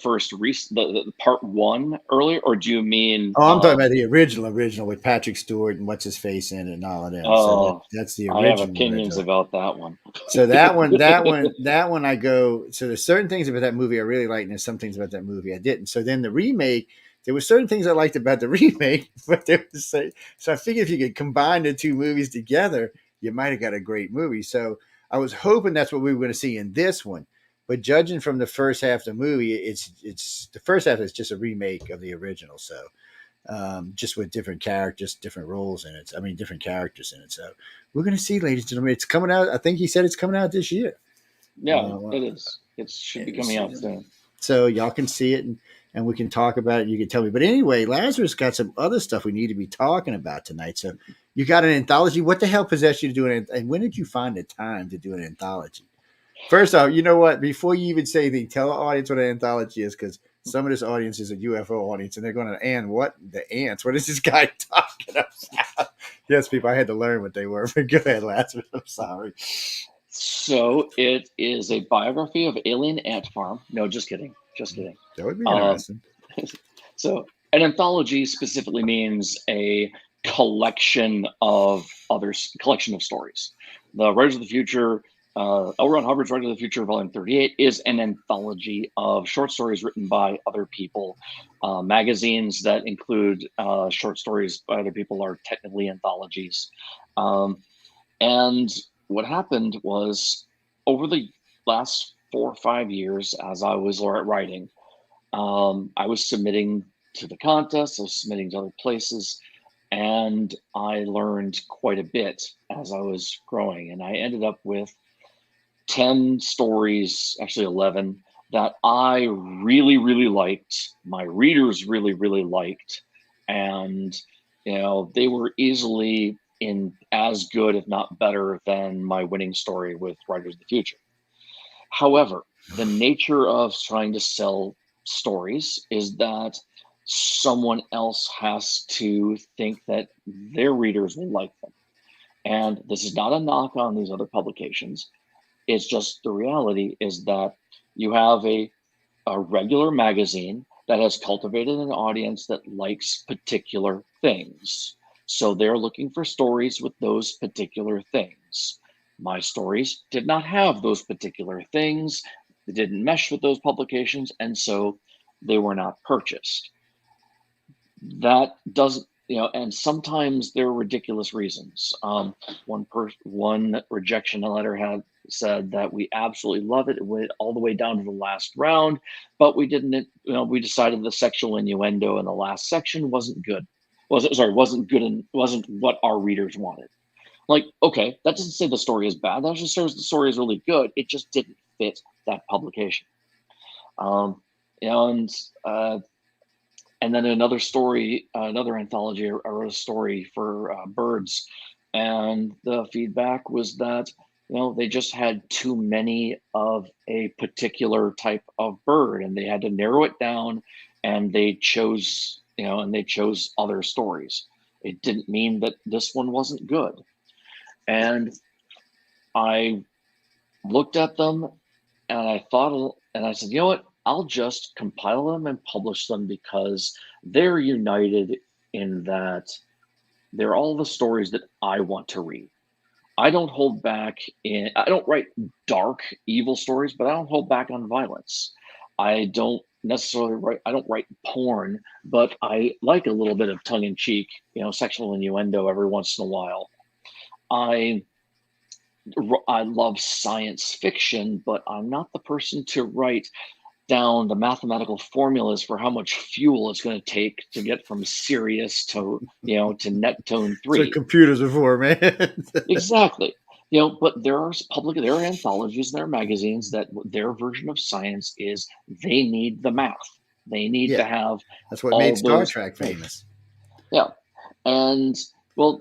B: first the part one earlier, or do you mean
A: Oh, I'm talking about the original with Patrick Stewart and what's his face in it and all of them. So
B: oh,
A: that's the
B: I have
A: original.
B: opinions about that one.
A: So that one, I go. So there's certain things about that movie I really liked, and there's some things about that movie I didn't. So then the remake, there were certain things I liked about the remake, but there was so I figured if you could combine the two movies together, you might have got a great movie. So I was hoping that's what we were going to see in this one. But judging from the first half of the movie, it's the first half is just a remake of the original. So just with different characters, different roles in it. I mean, different characters in it. So we're going to see, ladies and gentlemen. It's coming out. I think he said it's coming out this year.
B: Yeah,
A: Uh,
B: it is. It should be coming
A: so,
B: out soon.
A: so y'all can see it and we can talk about it. You can tell me. But anyway, Lazarus got some other stuff we need to be talking about tonight. So you got an anthology. What the hell possessed you to do it? And when did you find the time to do an anthology? First off, you know what? Before you even say anything, tell the audience what an anthology is, because some of this audience is a UFO audience, and they're going to, and what? The ants. What is this guy talking about? Yes, people, I had to learn what they were. But go ahead, Lazarus. I'm sorry.
B: So it is a biography of alien ant farm. No, just kidding. Just kidding.
A: That would be
B: Um,
A: interesting.
B: so an anthology specifically means a collection of stories. The Writers of the Future, L. Ron Hubbard's Writers of the Future, Volume 38, is an anthology of short stories written by other people. Magazines that include short stories by other people are technically anthologies. Um, and what happened was over the last 4 or 5 years, as I was writing, I was submitting to the contest, I was submitting to other places, and I learned quite a bit as I was growing. And I ended up with 10 stories, actually 11, that I really, really liked. My readers really, really liked. And, they were easily in as good, if not better, than my winning story with Writers of the Future. However, the nature of trying to sell stories is that someone else has to think that their readers will like them. And this is not a knock on these other publications. It's just the reality is that you have a regular magazine that has cultivated an audience that likes particular things. So they're looking for stories with those particular things. My stories did not have those particular things. They didn't mesh with those publications, and so they were not purchased. That doesn't, and sometimes there are ridiculous reasons. One rejection letter had said that we absolutely love it. It went all the way down to the last round, but we didn't. We decided the sexual innuendo in the last section wasn't good. Wasn't good and wasn't what our readers wanted. Like, okay, that doesn't say the story is bad. That just says the story is really good. It just didn't fit that publication. Um, and then another story, another anthology, I wrote a story for birds, and the feedback was that they just had too many of a particular type of bird, and they had to narrow it down, and they chose other stories. It didn't mean that this one wasn't good, and I looked at them and I thought, and I said, you know what? I'll just compile them and publish them because they're united in that they're all the stories that I want to read. I don't hold back I don't write dark, evil stories, but I don't hold back on violence. I don't necessarily write. I don't write porn, but I like a little bit of tongue in cheek, sexual innuendo every once in a while. I love science fiction, but I'm not the person to write down the mathematical formulas for how much fuel it's going to take to get from Sirius to Neptune
A: That's what
B: 3.
A: computers are for, man.
B: Exactly. But there are anthologies, there are magazines that their version of science is they need the math. They need to
A: Yeah,
B: have
A: that's what made
B: all
A: Star
B: those.
A: Trek famous.
B: Yeah. And well,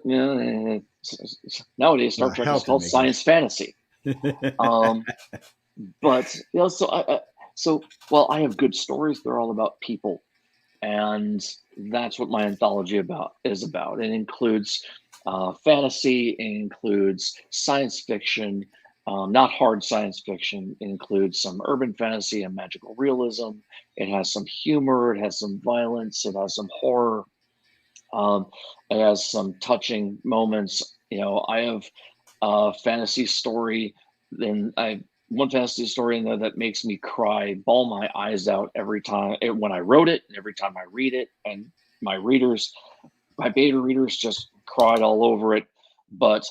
B: nowadays Star Trek is
A: Helped it
B: called
A: make it.
B: science fantasy. But well, I have good stories. They're all about people, and that's what my anthology is about. It includes fantasy, it includes science fiction, not hard science fiction. It includes some urban fantasy and magical realism. It has some humor. It has some violence. It has some horror. Um, it has some touching moments. I have a fantasy story, and one fantasy story in there that makes me cry, bawl my eyes out every time when I wrote it, and every time I read it, and my beta readers just cried all over it. But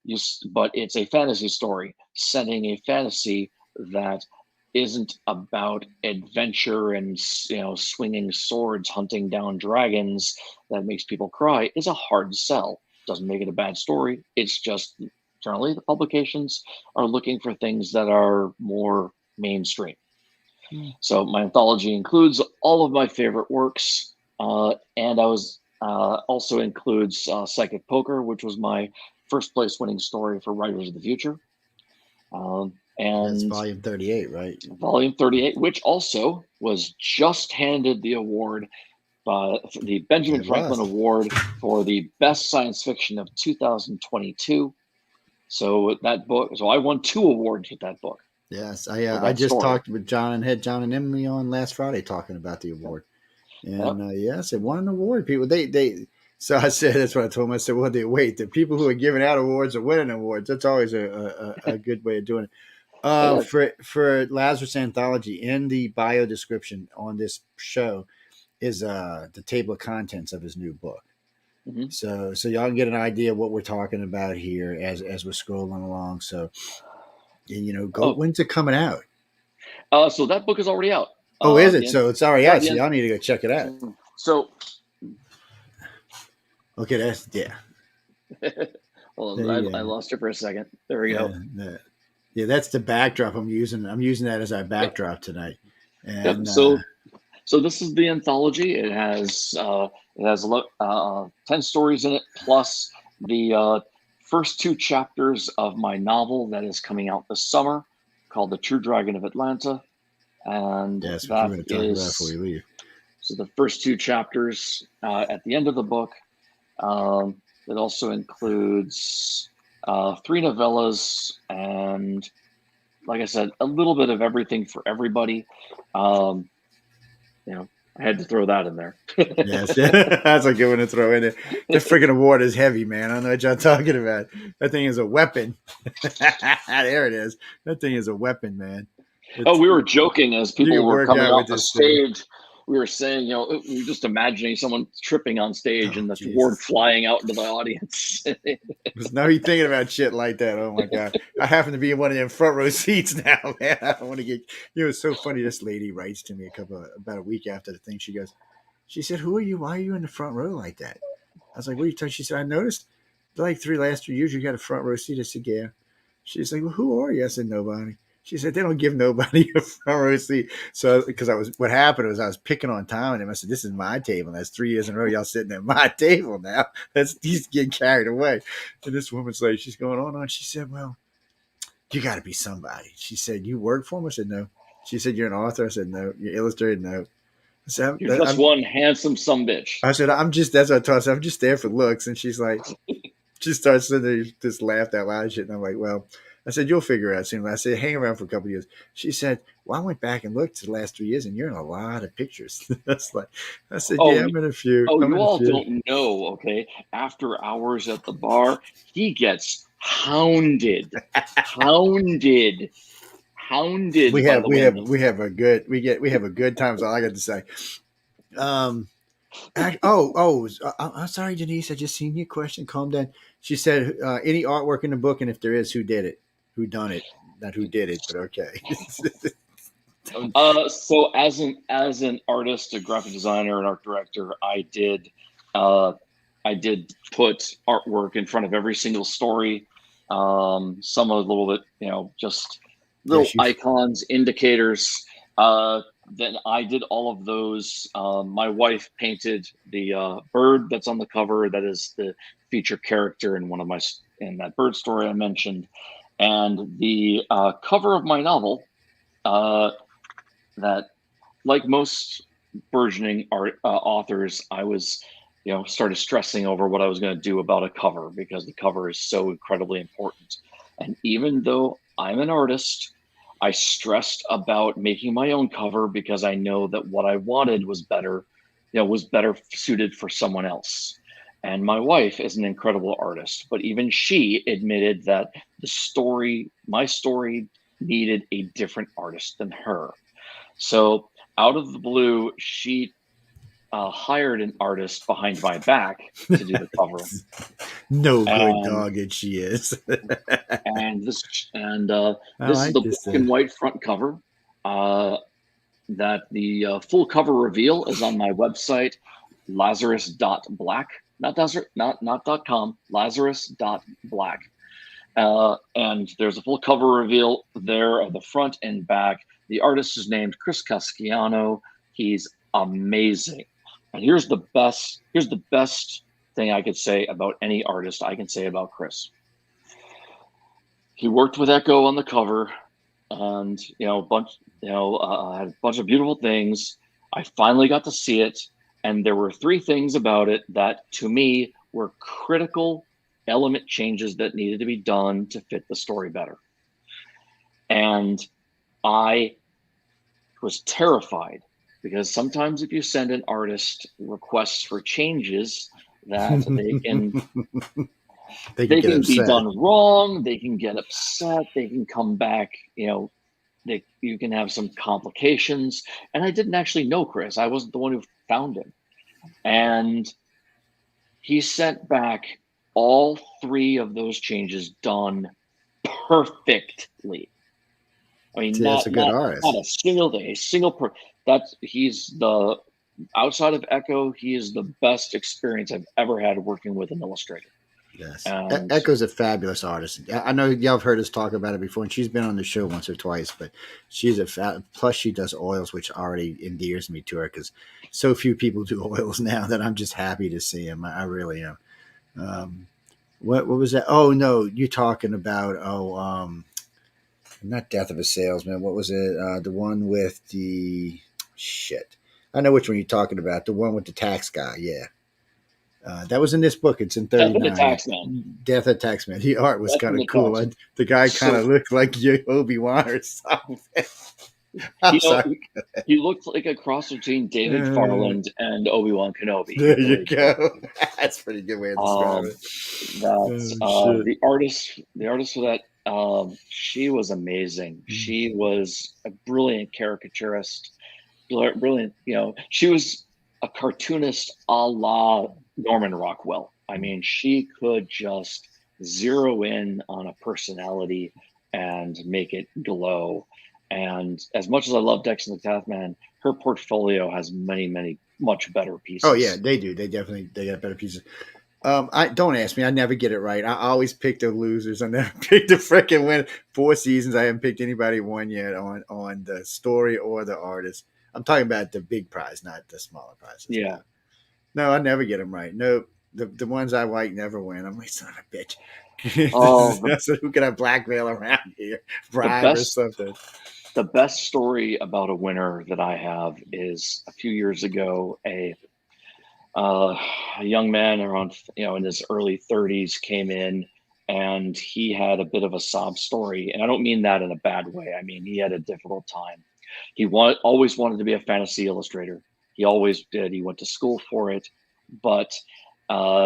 B: it's a fantasy story setting a fantasy that isn't about adventure and swinging swords, hunting down dragons that makes people cry is a hard sell. Doesn't make it a bad story. It's just generally the publications are looking for things that are more mainstream. So my anthology includes all of my favorite works, and I was also includes Psychic Poker, which was my first place winning story for Writers of the Future. And
A: that's volume 38, right?
B: Volume 38, which also was just handed the award, the Benjamin Franklin Award for the best science fiction of 2022. So that book, I won 2 awards with that book.
A: Yes, I just talked with John and Emily on last Friday talking about the award, and yes, it won an award. People, they. So I said, that's what I told them. I said, well, wait, the people who are giving out awards are winning awards. That's always a good way of doing it. For Lazarus Anthology, in the bio description on this show is the table of contents of his new book. Mm-hmm. So y'all can get an idea of what we're talking about here as we're scrolling along. So, when's it coming out?
B: So that book is already out.
A: Oh, is it? So it's already out. So y'all need to go check it out.
B: So,
A: okay, that's
B: Hold on, I lost you for a second. There we go.
A: Yeah, that's the backdrop I'm using. I'm using that as our backdrop tonight. And
B: so this is the anthology. It has 10 stories in it, plus the first 2 chapters of my novel that is coming out this summer, called The True Dragon of Atlanta. And
A: that's what we're going to talk about before we leave.
B: So the first 2 chapters at the end of the book. It also includes 3 novellas and, like I said, a little bit of everything for everybody. I had to throw that in there.
A: Yes, that's a good one to throw in there. The freaking award is heavy, man. I don't know what y'all talking about. That thing is a weapon. There it is. That thing is a weapon, man.
B: We were joking as people were coming off the stage. We were saying, we were just imagining someone tripping on stage and the award flying out into the audience.
A: Now you're thinking about shit like that. Oh my God. I happen to be in one of them front row seats now, man. I don't want to get, it's so funny. This lady writes to me about a week after the thing. She said, who are you? Why are you in the front row like that? I was like, what are you talking? She said, I noticed like last 3 years you got a front row seat. I said, yeah. She's like, well, who are you? I said, nobody. She said, they don't give nobody a front row seat. So, because what happened was I was picking on Tom and him. I said, this is my table. That's 3 years in a row. Y'all sitting at my table now. He's getting carried away. And this woman's like, she's going on. She said, well, you got to be somebody. She said, you work for him? I said, no. She said, you're an author? I said, no. You're illustrated? No. I
B: said, you're just one handsome sumbitch.
A: I said, that's what I told her. I said, I'm just there for looks. And she's like, she starts sitting there, just laughed out loud and shit. And I'm like, well, I said, you'll figure it out soon. I said, hang around for a couple of years. She said, well, I went back and looked to the last 3 years, and you're in a lot of pictures. I said, yeah, I'm in a few.
B: You all don't know, okay? After hours at the bar, he gets hounded hounded
A: We
B: by
A: have
B: the
A: we have
B: women.
A: we have a good we have a good time. Is all I got to say. Um, I'm sorry, Denise. I just seen your question. Calm down. She said, "Any artwork in the book, and if there is, who did it? Who done it? Not who did it, but okay."
B: So as an artist, a graphic designer, an art director, uh, I did put artwork in front of every single story. Some a little bit, just little
A: Yes, you.
B: icons, indicators. Then I did all of those. My wife painted the bird that's on the cover. That is the feature character in in that bird story I mentioned, and the cover of my novel. Uh, that like most burgeoning art authors, I was, started stressing over what I was going to do about a cover because the cover is so incredibly important. And even though I'm an artist, I stressed about making my own cover because I know that what I wanted was better, was better suited for someone else. And my wife is an incredible artist, but even she admitted that my story, needed a different artist than her. So out of the blue, she hired an artist behind my back to do the cover,
A: No good
B: and
A: dog, and she is.
B: and this and
A: I
B: this is
A: like
B: the
A: this.
B: black and white front cover. That the full cover reveal is on my website, lazarus.black, not .com, lazarus.black. And there's a full cover reveal there of the front and back. The artist is named Chris Casciano. He's amazing. And here's the best thing I could say about any artist I can say about Chris. He worked with Echo on the cover, and had a bunch of beautiful things. I finally got to see it, and there were three things about it that to me were critical element changes that needed to be done to fit the story better. And I was terrified because sometimes if you send an artist requests for changes, that
A: They can
B: they
A: get
B: can be
A: upset.
B: done wrong, they can get upset, they can come back, you can have some complications. And I didn't actually know Chris. I wasn't the one who found him. And he sent back all three of those changes done perfectly. I mean,
A: See, that's a good
B: not
A: artist.
B: a single thing, a single he's the outside of Echo, he is the best experience I've ever had working with an illustrator.
A: Yes,
B: And
A: Echo's a fabulous artist. I know y'all have heard us talk about it before, and she's been on the show once or twice. But she's plus she does oils, which already endears me to her because so few people do oils now that I'm just happy to see them. I really am. Um, what was that? Oh no, you're talking about not Death of a Salesman. What was it? The one with the shit. I know which one you're talking about. The one with the tax guy. Yeah. That was in this book. It's in
B: Death of the
A: 39.
B: Taxman.
A: Death of Taxman. The art was
B: Death of
A: kind of
B: the
A: cool.
B: Taxman.
A: The guy kind
B: So
A: of looked like Obi-Wan or something. I'm
B: you know
A: sorry.
B: he looked like a cross between David
A: Uh,
B: Farland and Obi-Wan Kenobi. He
A: there you
B: really did.
A: go. That's a pretty good way of describing
B: Um,
A: it.
B: that
A: Oh, shit.
B: the artist for that, she was amazing.
A: Mm.
B: She was a brilliant caricaturist, brilliant. She was a cartoonist a la Norman Rockwell. I mean, she could just zero in on a personality and make it glow. And as much as I love Dex and the Tathman, her portfolio has many, many much better
A: Oh yeah,
B: pieces.
A: they do. They got better pieces. I don't ask me. I never get it right. I always pick the losers. I never pick the freaking win. 4 seasons. I haven't picked anybody won yet on the story or the artist. I'm talking about the big prize, not the smaller prizes. No,
B: Yeah.
A: no, I never get them right. No, the ones I like never win. I'm like, son of a bitch.
B: Oh, the
A: So who can I blackmail around here?
B: the
A: Bribe or
B: best
A: something.
B: the best story about a winner that I have is a few years ago. Uh, a young man around in his early 30s came in, and he had a bit of a sob story, and I don't mean that in a bad way. I mean he had a difficult time. Always wanted to be a fantasy illustrator. He always did. He went to school for it, but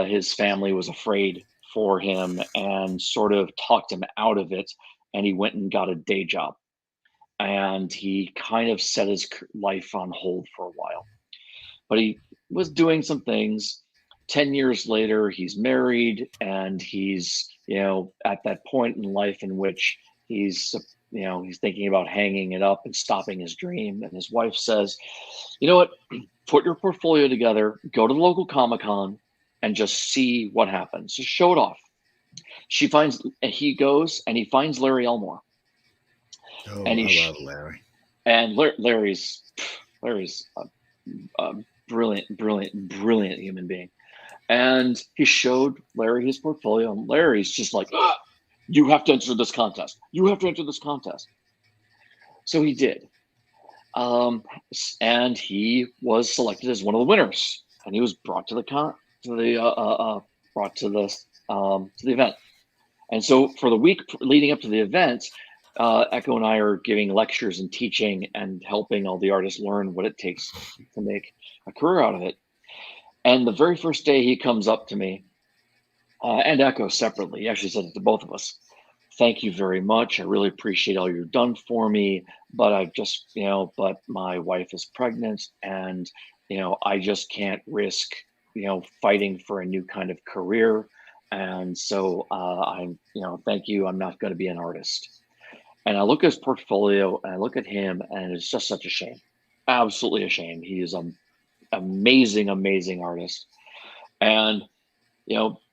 B: his family was afraid for him and sort of talked him out of it, and he went and got a day job. and he kind of set his life on hold for a while. But he was doing some things. 10 years later, he's married, and he's, at that point in life in which he's, he's thinking about hanging it up and stopping his dream. And his wife says, you know what, put your portfolio together, go to the local Comic-Con and just see what happens. Just show it off. He goes and he finds Larry Elmore.
A: Oh,
B: And
A: I love Larry.
B: And Larry's a brilliant human being. And he showed Larry his portfolio, and Larry's just like, you have to enter this contest. You have to enter this contest. So he did. And he was selected as one of the winners, and he was brought to the event. And so for the week leading up to the event, Echo and I are giving lectures and teaching and helping all the artists learn what it takes to make a career out of it. And the very first day he comes up to me, and Echo separately, he actually said it to both of us. Thank you very much. I really appreciate all you've done for me, but I've just, but my wife is pregnant, and, I just can't risk, fighting for a new kind of career. And so thank you. I'm not going to be an artist. And I look at his portfolio and I look at him, and it's just such a shame. Absolutely a shame. He is an amazing artist. And,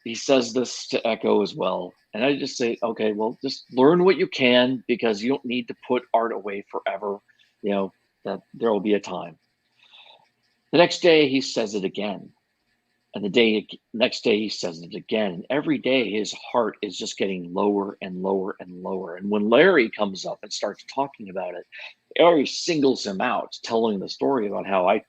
B: he says this to Echo as well. And I just say, okay, well, just learn what you can, because you don't need to put art away forever. That there will be a time. The next day he says it again. And next day he says it again. And every day his heart is just getting lower and lower and lower. And when Larry comes up and starts talking about it, Larry singles him out, telling the story about how I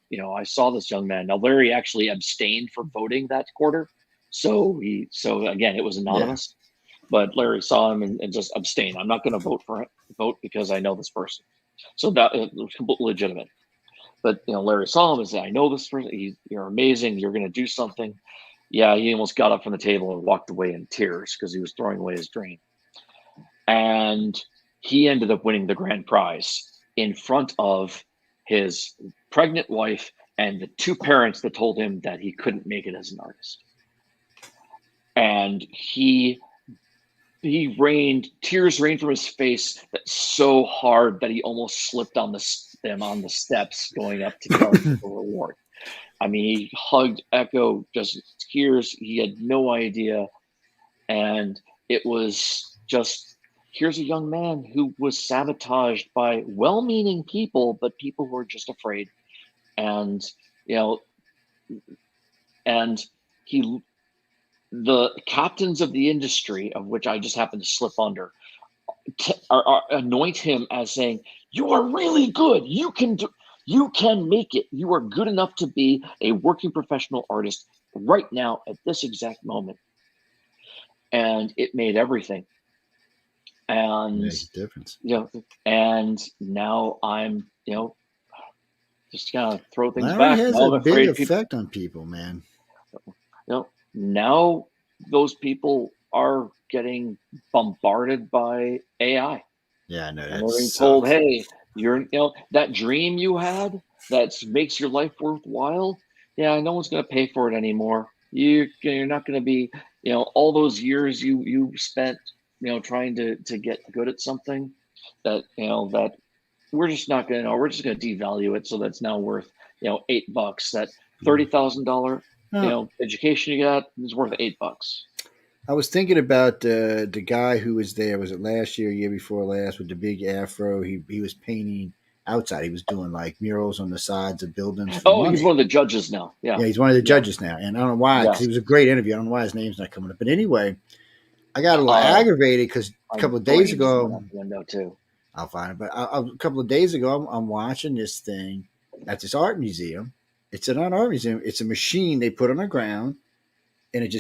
B: saw this young man. Now, Larry actually abstained from voting that quarter. So again, it was anonymous, but Larry saw him and just abstained. I'm not going to vote because I know this person. So that it was completely legitimate. But Larry saw him and said, I know this person. You're amazing. You're going to do something. Yeah, he almost got up from the table and walked away in tears because he was throwing away his dream. And he ended up winning the grand prize in front of his pregnant wife and the two parents that told him that he couldn't make it as an artist. And tears rained from his face so hard that he almost slipped on them on the steps going up to get the reward. I mean, he hugged Echo, just tears. He had no idea. And it was just, here's a young man who was sabotaged by well-meaning people, but people who were just afraid. And, the captains of the industry, of which I just happened to slip under, anoint him as saying, you are really good. You can make it. You are good enough to be a working professional artist right now at this exact moment. And it made everything. And
A: makes a difference.
B: And now I'm, just gonna throw things
A: Larry
B: back.
A: has
B: now
A: a big effect on people, man.
B: Now those people are getting bombarded by AI.
A: Yeah, I know.
B: And they're being told, hey, that dream you had that makes your life worthwhile. Yeah, no one's going to pay for it anymore. You're not going to be, all those years you spent, trying to get good at something that, that we're just not going to, we're just going to devalue it. So that's now worth, $8. That $30,000, education you got is worth $8.
A: I was thinking about the guy who was there. Was it last year before last, with the big afro? He was painting outside. He was doing like murals on the sides of buildings for money.
B: He's one of the judges now. Yeah,
A: he's one of the judges now, and I don't know why, because he was a great interview. I don't know why his name's not coming up. But anyway, I got a little aggravated because a couple of days ago,
B: window too.
A: I'll find it. But a couple of days ago, I'm watching this thing at this art museum. It's an art museum. It's a machine they put on the ground. And it's a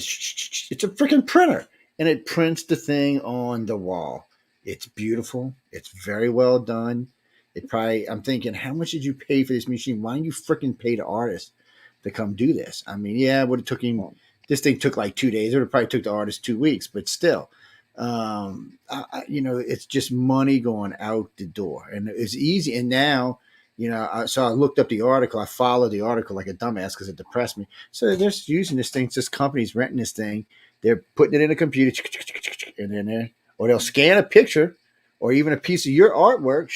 A: freaking printer, and it prints the thing on the wall. It's beautiful. It's very well done. I'm thinking, how much did you pay for this machine? Why don't you freaking pay the artist to come do this? I mean, yeah, it would have took him. This thing took like 2 days. It would have probably took the artist 2 weeks, but still, It's just money going out the door, and it's easy. And now, so I looked up the article. I followed the article like a dumbass because it depressed me. So they're just using this thing. It's just companies renting this thing. They're putting it in a computer, and then or they'll scan a picture, or even a piece of your artwork,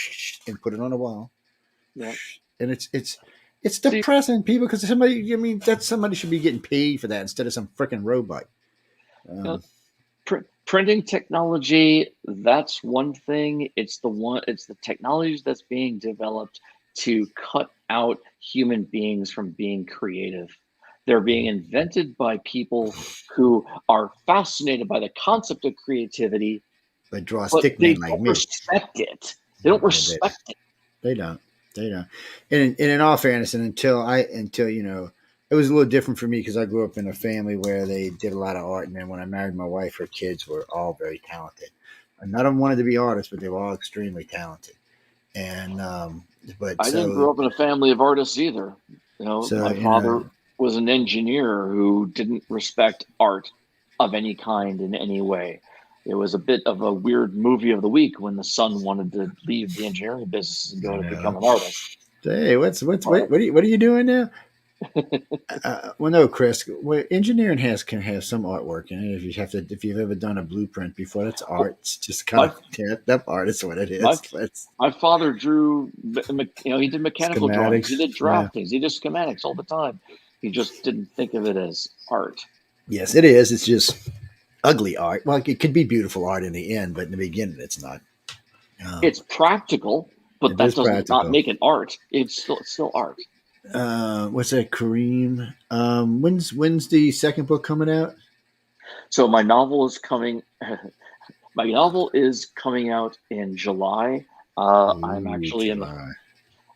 A: and put it on the wall.
B: Yeah.
A: And it's depressing, people, because somebody. I mean, that somebody should be getting paid for that instead of some freaking robot.
B: Printing technology, that's one thing. It's the technology that's being developed to cut out human beings from being creative. They're being invented by people who are fascinated by the concept of creativity,
A: But draw a
B: but
A: stick
B: they
A: man like
B: don't
A: me.
B: respect it. They don't respect it.
A: They don't. And in all fairness, and until it was a little different for me because I grew up in a family where they did a lot of art. And then when I married my wife, her kids were all very talented. And none of them wanted to be artists, but they were all extremely talented. And
B: I didn't grow up in a family of artists either. My father was an engineer who didn't respect art of any kind in any way. It was a bit of a weird movie of the week when the son wanted to leave the engineering business and go to become an artist.
A: Hey, what are you doing now? Well, no, Chris. Engineering can have some artwork in it. If you've ever done a blueprint before, that's art. It's just kind of that art is what it is.
B: My father drew. He did mechanical drawings. He did draftings.
A: Yeah.
B: He did schematics all the time. He just didn't think of it as art.
A: Yes, it is. It's just ugly art. Well, it could be beautiful art in the end, but in the beginning, it's not.
B: It's practical, but that does not make it art. It's still art.
A: What's that, Kareem? When's the second book coming out?
B: So my novel is coming. My novel is coming out in July. I'm actually July.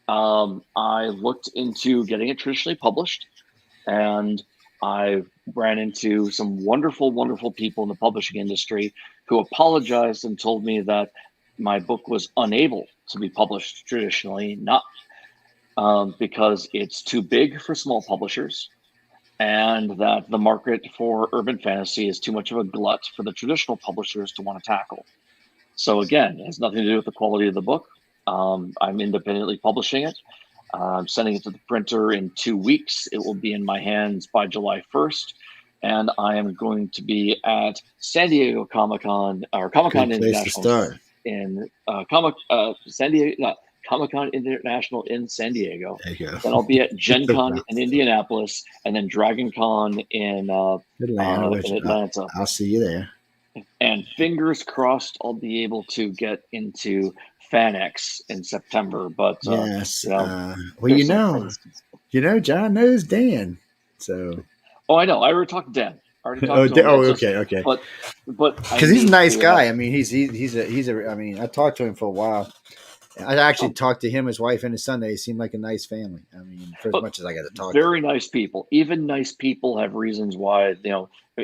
B: I looked into getting it traditionally published, and I ran into some wonderful, wonderful people in the publishing industry who apologized and told me that my book was unable to be published traditionally, not because it's too big for small publishers, and that the market for urban fantasy is too much of a glut for the traditional publishers to want to tackle. So again, it has nothing to do with the quality of the book. I'm independently publishing it. I'm sending it to the printer in 2 weeks. It will be in my hands by July 1st. And I am going to be at San Diego Comic-Con, or Comic-Con International in San Diego, Comic-Con International in San Diego.
A: There you go.
B: Then I'll be at Gen Con in Indianapolis, and then Dragon Con in Atlanta.
A: I'll see you there.
B: And fingers crossed, I'll be able to get into FanX in September. But
A: yes, John knows Dan. So,
B: I know. I already talked to Dan.
A: Okay.
B: But
A: because he's a nice guy. I mean, he's a. I mean, I talked to him for a while. I actually talked to him, his wife, and his son. They seem like a nice family. I mean, for as much as I got to talk.
B: Very nice people. Even nice people have reasons why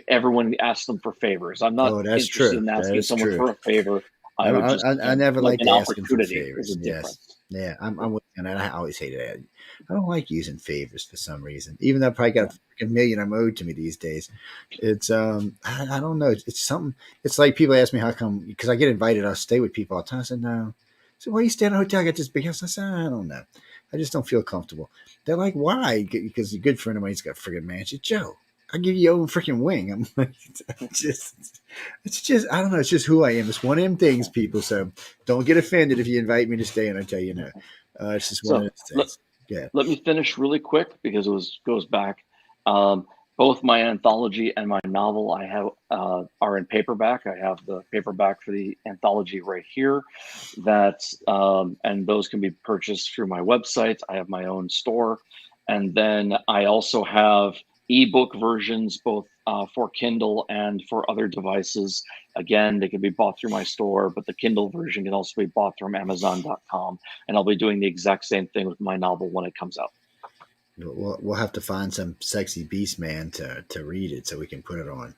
B: everyone asks them for favors. I'm not interested in asking someone for a favor.
A: I never liked asking for
B: favors.
A: Yes. Yeah, I'm with you, and I always hated that. I don't like using favors for some reason, even though I probably got a million I'm owed to me these days. It's I don't know. It's something. It's like people ask me how come, because I get invited. I'll stay with people all the time. I said no. So why are you staying in a hotel? I got this big house. I said, I don't know. I just don't feel comfortable. They're like, why? Because a good friend of mine's got a friggin' mansion. Joe, I'll give you your own freaking wing. I'm like, it's just, I don't know. It's just who I am. It's one of them things, people. So don't get offended if you invite me to stay and I tell you no. It's just one of those things.
B: Let me finish really quick because it goes back. Both my anthology and my novel I have are in paperback. I have the paperback for the anthology right here. And those can be purchased through my website. I have my own store. And then I also have ebook versions, both for Kindle and for other devices. Again, they can be bought through my store, but the Kindle version can also be bought from Amazon.com. And I'll be doing the exact same thing with my novel when it comes out.
A: We'll have to find some sexy beast man to read it so we can put it on.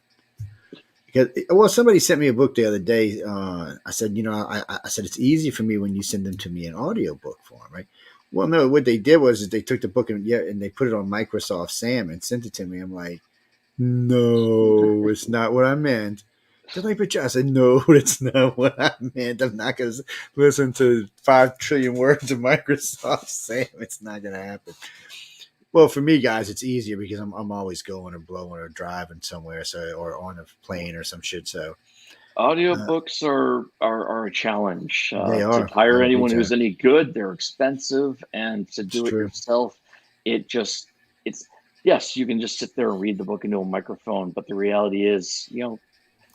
A: Because somebody sent me a book the other day. I said, I said it's easy for me when you send them to me in audiobook form, right? Well, no, what they did was they took the book and they put it on Microsoft Sam and sent it to me. I'm like, no, it's not what I meant. Deliberate Joe. I said, no, it's not what I meant. I'm not going to listen to 5 trillion words of Microsoft Sam. It's not going to happen. Well, for me, guys, it's easier because I'm always going or blowing or driving somewhere, so or on a plane or some shit. So
B: Audiobooks are a challenge.
A: they
B: To
A: are.
B: hire
A: They're big
B: anyone who's
A: time.
B: any good, they're expensive, and to
A: It's
B: do it
A: true.
B: yourself, it's yes, you can just sit there and read the book into a microphone, but the reality is,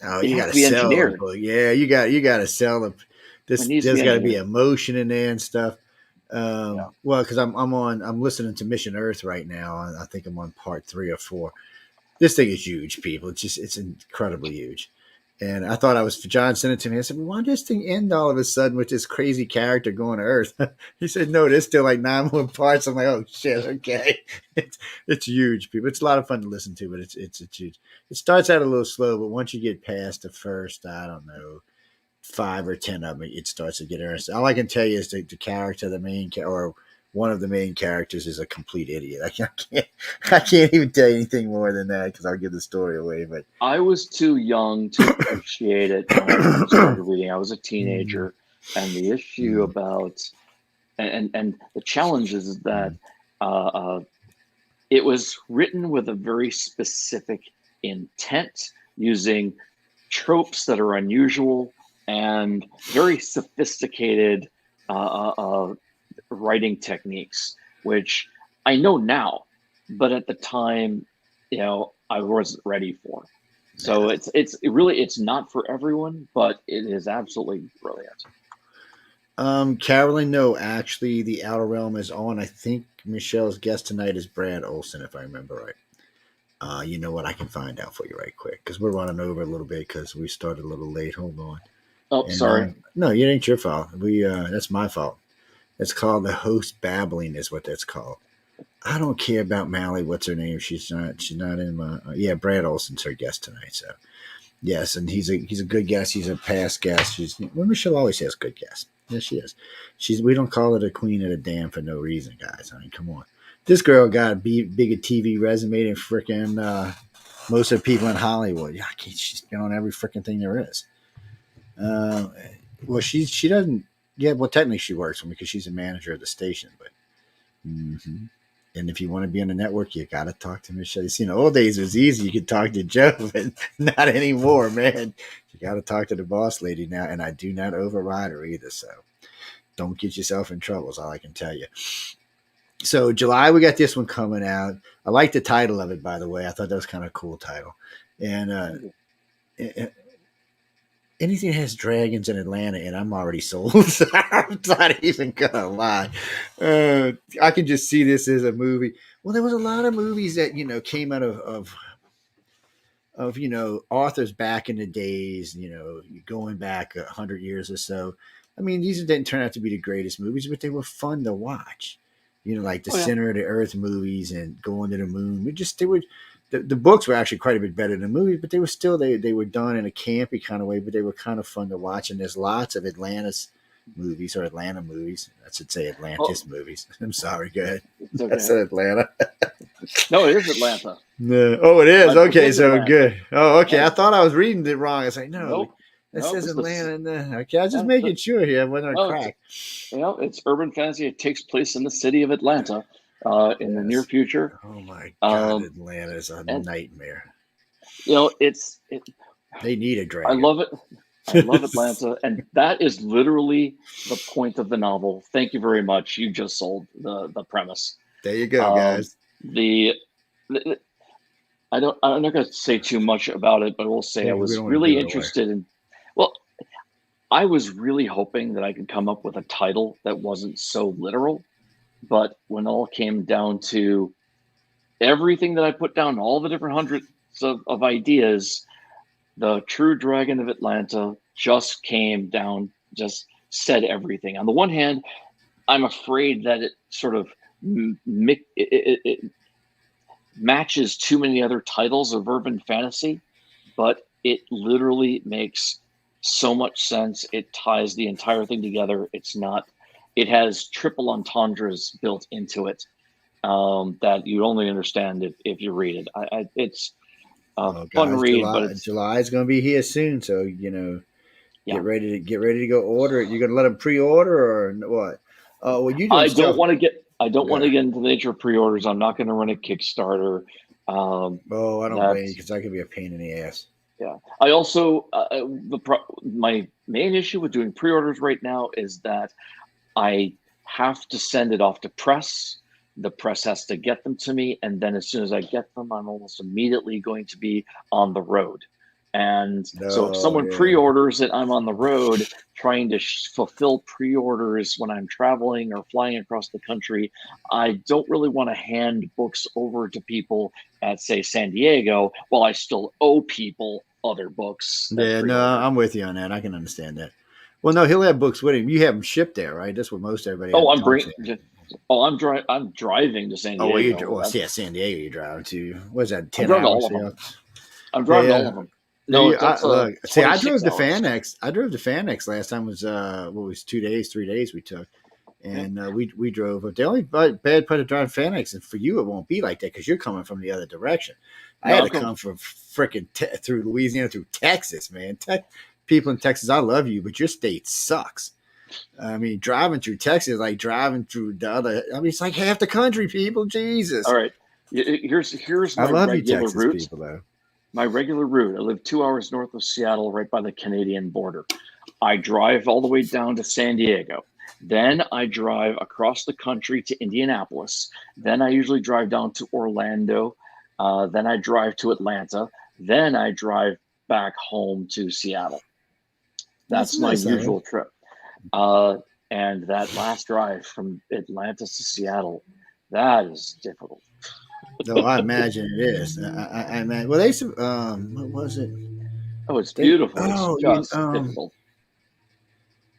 A: Oh,
B: it
A: you
B: has
A: got
B: to
A: to
B: be
A: sell the
B: engineered.
A: book. Yeah, you got to sell the.
B: It
A: This
B: needs to be
A: there's got to be
B: engineered.
A: emotion in there and stuff.
B: Yeah.
A: Well, because I'm listening to Mission Earth right now. I think I'm on part 3 or 4. This thing is huge, people. It's incredibly huge. And I thought I was John sent it to me. I said, well, why does this thing end all of a sudden with this crazy character going to Earth? He said, no, there's still like 9 more parts. I'm like, oh shit, okay. It's huge, people. It's a lot of fun to listen to, but it's huge. It starts out a little slow, but once you get past the first, I don't know, 5 or 10 of them, it starts to get interesting. All I can tell you is the character, or one of the main characters, is a complete idiot. I can't even tell you anything more than that because I'll give the story away. But
B: I was too young to appreciate it when I first started reading. I was a
A: mm,
B: teenager, and the issue
A: mm,
B: about and the challenge is that
A: mm,
B: uh, uh, it was written with a very specific intent, using tropes that are unusual and very sophisticated writing techniques, which I know now, but at the time, I wasn't ready for. So
A: yeah.
B: it's not for everyone, but it is absolutely brilliant.
A: Carolyn, no, actually, the Outer Realm is on. I think Michelle's guest tonight is Brad Olson, if I remember right. You know what? I can find out for you right quick because we're running over a little bit because we started a little late. Hold on.
B: Oh,
A: And
B: sorry.
A: no, it ain't your fault. That's my fault. It's called the host babbling, is what that's called. I don't care about Mally. What's her name? She's not. She's not in my. Yeah, Brad Olson's her guest tonight. So yes, and he's a good guest. He's a past guest. Michelle always has good guests. Yes, she is. We don't call her the queen of the damn for no reason, guys. I mean, come on. This girl got a bigger TV resume than freaking most of the people in Hollywood. Yeah, she's been on every freaking thing there is. Uh, well, she doesn't. Yeah, well, technically she works for me because she's a manager of the station. But mm-hmm. And if you want to be on the network, you got to talk to Michelle. You see, in the old days, it was easy. You could talk to Joe, but not anymore, man. You got to talk to the boss lady now, and I do not override her either. So don't get yourself in trouble. Is all I can tell you. So July, we got this one coming out. I like the title of it, by the way. I thought that was kind of a cool title. And anything that has dragons in Atlanta, and I'm already sold. I'm not even gonna lie. I can just see this as a movie. Well, there was a lot of movies that came out of authors back in the days. Going back 100 years or so. I mean, these didn't turn out to be the greatest movies, but they were fun to watch. Like the
B: Oh yeah.
A: Center of the Earth movies and Going to the Moon. They were the books were actually quite a bit better than the movies, but they were still they were done in a campy kind of way, but they were kind of fun to watch. And there's lots of Atlantis movies or Atlanta movies. I should say
B: Oh,
A: Atlantis movies. I'm sorry, go ahead.
B: it's
A: I
B: okay.
A: said Atlanta.
B: No, it is Atlanta.
A: No. Oh, it is.
B: My book
A: Okay,
B: is
A: so
B: Atlanta.
A: good. Oh, okay.
B: Yeah.
A: I thought I was reading it wrong. I was like, no,
B: Nope.
A: it
B: Nope.
A: says
B: It's the
A: Atlanta. Okay, I was just
B: yeah,
A: making sure here. I wasn't a
B: no,
A: crack.
B: it's urban fantasy. It takes place in the city of Atlanta, in the near
A: Yes.
B: future.
A: Oh my God,
B: Um,
A: Atlanta is a
B: and
A: nightmare.
B: it's
A: They need a
B: I
A: dragon.
B: love it. I love Atlanta, and that is literally the point of the novel. Thank you very much. You just sold the premise.
A: There you go,
B: Um,
A: guys.
B: the, the I'm not going to say too much about it, but I will say I
A: Yeah, we
B: was
A: don't want to
B: really
A: give it away.
B: interested in. Well, I was really hoping that I could come up with a title that wasn't so literal, but when all came down to everything that I put down, all the different hundreds of ideas, the True Dragon of Atlanta just came down, just said everything. On the one hand, I'm afraid that it sort of it matches too many other titles of urban fantasy, but it literally makes so much sense. It ties the entire thing together. It has triple entendres built into it, that you only understand if you read it.
A: Oh,
B: Fun
A: guys,
B: read, but
A: July is going to be here soon, so
B: yeah.
A: get ready to go order it. You're going to let them pre-order or what? Oh, well, you doing stuff?
B: I don't want
A: Okay.
B: to get into the nature of pre-orders. I'm not going to run a Kickstarter.
A: Oh, I don't blame you
B: That's
A: because that could be a pain in the ass.
B: Yeah. I also my main issue with doing pre-orders right now is that I have to send it off to press. The press has to get them to me, and then as soon as I get them, I'm almost immediately going to be on the road. And so if
A: No,
B: someone
A: yeah.
B: pre-orders it, I'm on the road trying to fulfill pre-orders when I'm traveling or flying across the country. I don't really want to hand books over to people at, say, San Diego while I still owe people other books that
A: Yeah, no,
B: pre-ordered.
A: I'm with you on that. I can understand that. Well, no, he'll have books with him. You have them shipped there, right? That's what most everybody
B: Oh,
A: had
B: I'm
A: talks
B: bring.
A: to.
B: I'm driving to San
A: Oh, well,
B: Diego.
A: yeah, San Diego you're driving to. What's that,
B: I'm
A: 10
B: driving to all
A: hours?
B: of
A: Yeah.
B: them. I'm driving to all
A: Yeah.
B: of them.
A: Do
B: No,
A: you,
B: that's
A: look, see, I
B: 26
A: drove to
B: hours.
A: Fanex. I drove to Fanex last time was, 2 days, 3 days we took.
B: Yeah.
A: And we drove. But the only bad part of driving Fanex, and for you, it won't be like that because you're coming from the other direction. I
B: No,
A: had
B: I'm
A: to
B: coming.
A: come from freaking through Louisiana through Texas, man. People in Texas, I love you, but your state sucks. I mean, driving through Texas is like driving through the other. I mean, it's like half the country, people.
B: All
A: Jesus.
B: right. Here's
A: I
B: my
A: love you,
B: regular
A: Texas
B: route.
A: people, though.
B: My regular route. I live 2 hours north of Seattle, right by the Canadian border. I drive all the way down to San Diego. Then I drive across the country to Indianapolis. Then I usually drive down to Orlando. Then I drive to Atlanta. Then I drive back home to Seattle.
A: That's
B: That's my
A: nice of
B: usual
A: you.
B: trip. And that last drive from Atlanta to Seattle, that is difficult.
A: No, I imagine it is. I imagine. Well, what was it?
B: Oh, it's
A: They
B: beautiful. It's just difficult.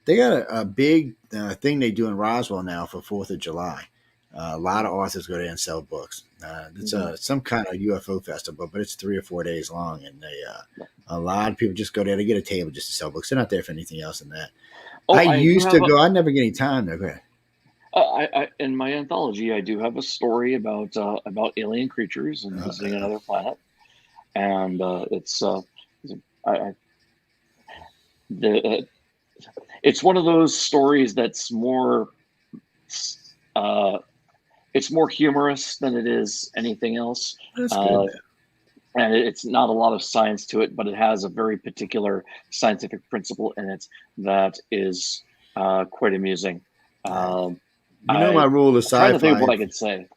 A: they got a big thing they do in Roswell now for 4th of July. A lot of authors go there and sell books. It's
B: Mhm.
A: some kind of UFO festival, but it's 3 or 4 days long, and a lot of people just go there. They get a table just to sell books. They're not there for anything else than that.
B: Oh,
A: I
B: I do
A: used to
B: have a.
A: go. I never get any time though. Go ahead.
B: In my anthology, I do have a story about alien creatures and visiting
A: Uh,
B: another planet, and I, the it's one of those stories that's more uh, it's more humorous than it is anything else.
A: that's good.
B: Uh, and it's not a lot of science to it, but it has a very particular scientific principle in it that is quite amusing.
A: Yeah.
B: Um,
A: You know my rule of
B: I'm trying to think of
A: sci-fi.
B: what I could say.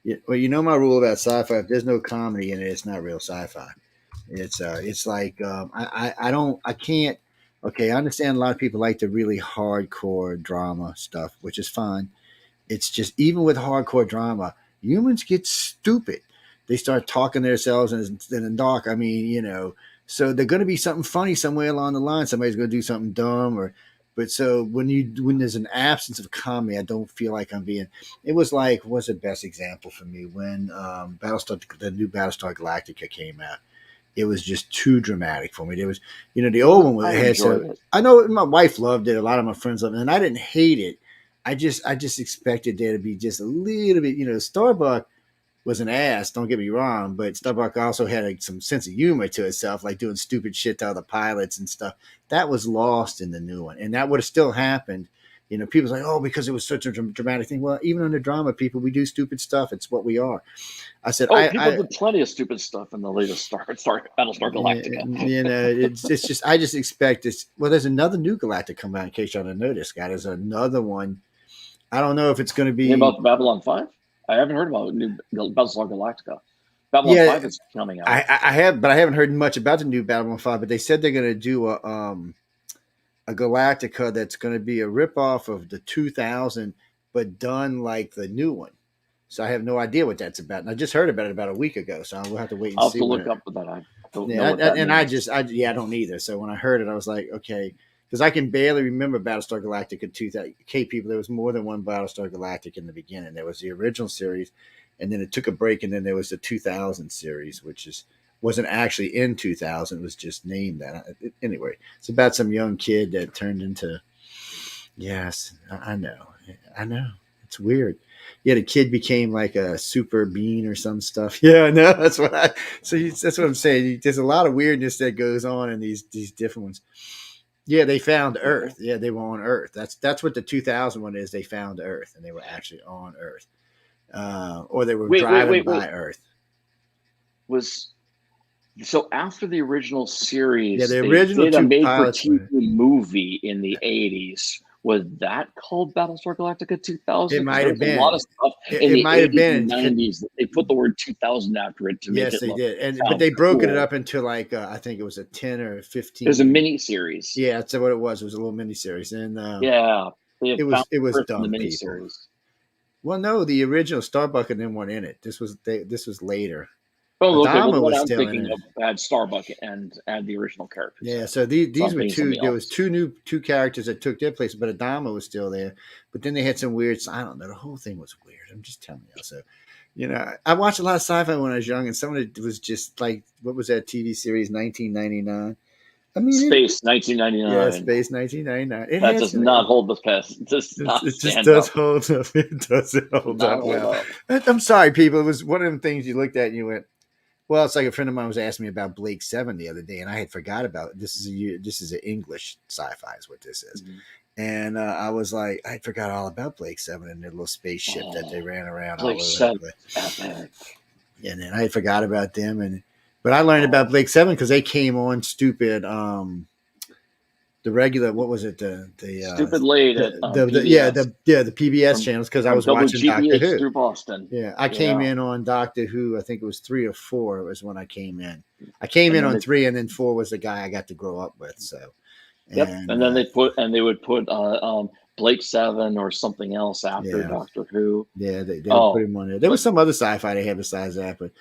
A: Yeah, well, you know my rule about sci-fi. If there's no comedy in it, it's not real sci-fi. It's like I don't I can't. Okay, I understand a lot of people like the really hardcore drama stuff, which is fine. It's just even with hardcore drama, humans get stupid. They start talking to themselves in the dark. I mean, so they're going to be something funny somewhere along the line. Somebody's going to do something dumb, or but so when there's an absence of comedy, I don't feel like I'm being. It was like what's the best example for me when the new Battlestar Galactica came out. It was just too dramatic for me. There was, the old one
B: I
A: had
B: enjoyed
A: so.
B: it.
A: I know my wife loved it. A lot of my friends loved it, and I didn't hate it. I just expected there to be just a little bit. Starbuck was an ass. Don't get me wrong, but Starbuck also had some sense of humor to itself, like doing stupid shit to other pilots and stuff. That was lost in the new one, and that would have still happened. People's like, oh, because it was such a dramatic thing. Well, even under drama, people, we do stupid stuff. It's what we are. I said,
B: Oh, people did plenty of stupid stuff in the latest Battlestar Galactica.
A: it's just I just expect this. Well, there's another new Galactic coming out. In case y'all didn't know this, guy, there's another one. I don't know if it's going to
B: You
A: be.
B: about Babylon 5? I haven't heard about new Battlestar Galactica. Babylon
A: Yeah,
B: 5 is coming out.
A: I have, but I haven't heard much about the new Babylon 5. But they said they're going to do a Galactica that's going to be a ripoff of the 2000, but done like the new one. So I have no idea what that's about. And I just heard about it about a week ago. So we'll have to wait and
B: I'll have
A: see
B: to
A: what
B: look
A: it.
B: up with that. I don't know
A: Yeah,
B: what that
A: and I
B: means.
A: just, I don't either. So when I heard it, I was like, okay, because I can barely remember Battlestar Galactica 2000. Okay, people, there was more than one Battlestar Galactica in the beginning. There was the original series, and then it took a break, and then there was the 2000 series, which wasn't actually in 2000. It was just named that. Anyway, it's about some young kid that turned into. Yes, I know. It's weird. Yeah, the kid became like a super being or some stuff. Yeah, no, that's what I. That's what I'm saying. There's a lot of weirdness that goes on in these different ones. Yeah, they found
B: Okay.
A: Earth. Yeah, they were on Earth. That's what the 2000 one is. They found Earth, and they were actually on Earth, or they were driving
B: Wait.
A: by Earth.
B: Was So after the original
A: Yeah,
B: series,
A: the
B: they
A: original
B: did a
A: two pilots
B: made-for-TV
A: were.
B: movie in the 80s. Was that called Battlestar Galactica
A: It
B: 2000? Because
A: might
B: there
A: have
B: was a lot
A: been.
B: of stuff
A: It,
B: in
A: it
B: the
A: might have
B: 80s and
A: been.
B: 90s that they put the word 2000 after it to make
A: Yes,
B: it
A: they
B: look
A: did, and but
B: sound
A: they broke it
B: cool.
A: up into like I think it was a 10 or
B: It was a
A: 15.
B: mini series.
A: Yeah, that's what it was. It was a little mini series, and
B: Yeah, they had found
A: it was
B: Earth in the
A: dumb people.
B: miniseries.
A: Well, no, the original Starbuck didn't want in it. This was later.
B: Oh, okay. Well, the
A: Adama
B: one
A: was
B: I'm
A: still in
B: thinking
A: it.
B: of had Starbuck and the original characters in
A: Yeah,
B: it.
A: so
B: So
A: these
B: I'm
A: were
B: thinking
A: two.
B: something
A: There was
B: else.
A: two characters that took their place, but Adama was still there. But then they had some weird. I don't know. The whole thing was weird. I'm just telling you. So, I watched a lot of sci-fi when I was young, and some of it was just like what was that TV series 1999? I mean,
B: Space
A: yeah,
B: 1999.
A: Space 1999. It
B: That
A: had
B: does
A: some.
B: not hold the test. It does not
A: It just
B: stand
A: does
B: up.
A: hold up. It doesn't
B: It does
A: hold
B: not
A: up
B: hold
A: well.
B: up.
A: I'm sorry, people. It was one of the things you looked at and you went, well, it's like a friend of mine was asking me about Blake Seven the other day, and I had forgot about it. This is an English sci-fi is what this is,
B: Mhm.
A: and I was like, I forgot all about Blake Seven and their little spaceship that they
B: Oh,
A: ran around all
B: Blake
A: over the
B: 7
A: place,
B: is epic.
A: and then I had forgot about them, but I learned about
B: Oh,
A: Blake Seven because they came on stupid the regular what was it
B: stupid late at PBS
A: the PBS
B: from
A: channels because I
B: from
A: was watching Doctor
B: WGBH
A: Who.
B: through Boston.
A: Yeah, I came
B: Yeah,
A: in on Doctor Who. I think it was 3 or 4 was when I came in. I came
B: and
A: in
B: then
A: on
B: they
A: 3, and then 4 was the guy I got to grow up with. So,
B: yep,
A: and
B: and then they would put Blake 7 or something else after
A: yeah,
B: Doctor Who.
A: yeah, they would put
B: Oh,
A: him on there. There
B: but
A: was some other sci-fi they had besides that, but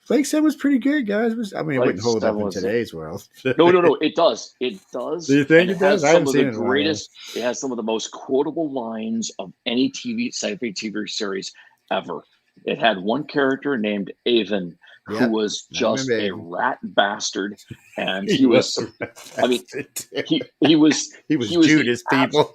A: Blake Seven was pretty good, guys. I mean, it
B: Blake
A: wouldn't hold up
B: 7
A: in
B: was
A: today's world.
B: no. It
A: Do
B: does,
A: you think
B: and it
A: it does?
B: has
A: I
B: some
A: haven't
B: of
A: seen
B: the
A: it in a while.
B: greatest. It has some of the most quotable lines of any sci-fi TV series ever. It had one character named Avon who
A: Yep,
B: was
A: I remember
B: just a
A: Abe.
B: rat bastard, and
A: He
B: he
A: was
B: was.
A: a
B: I mean,
A: bastard too. He was
B: he was the
A: Judas, people.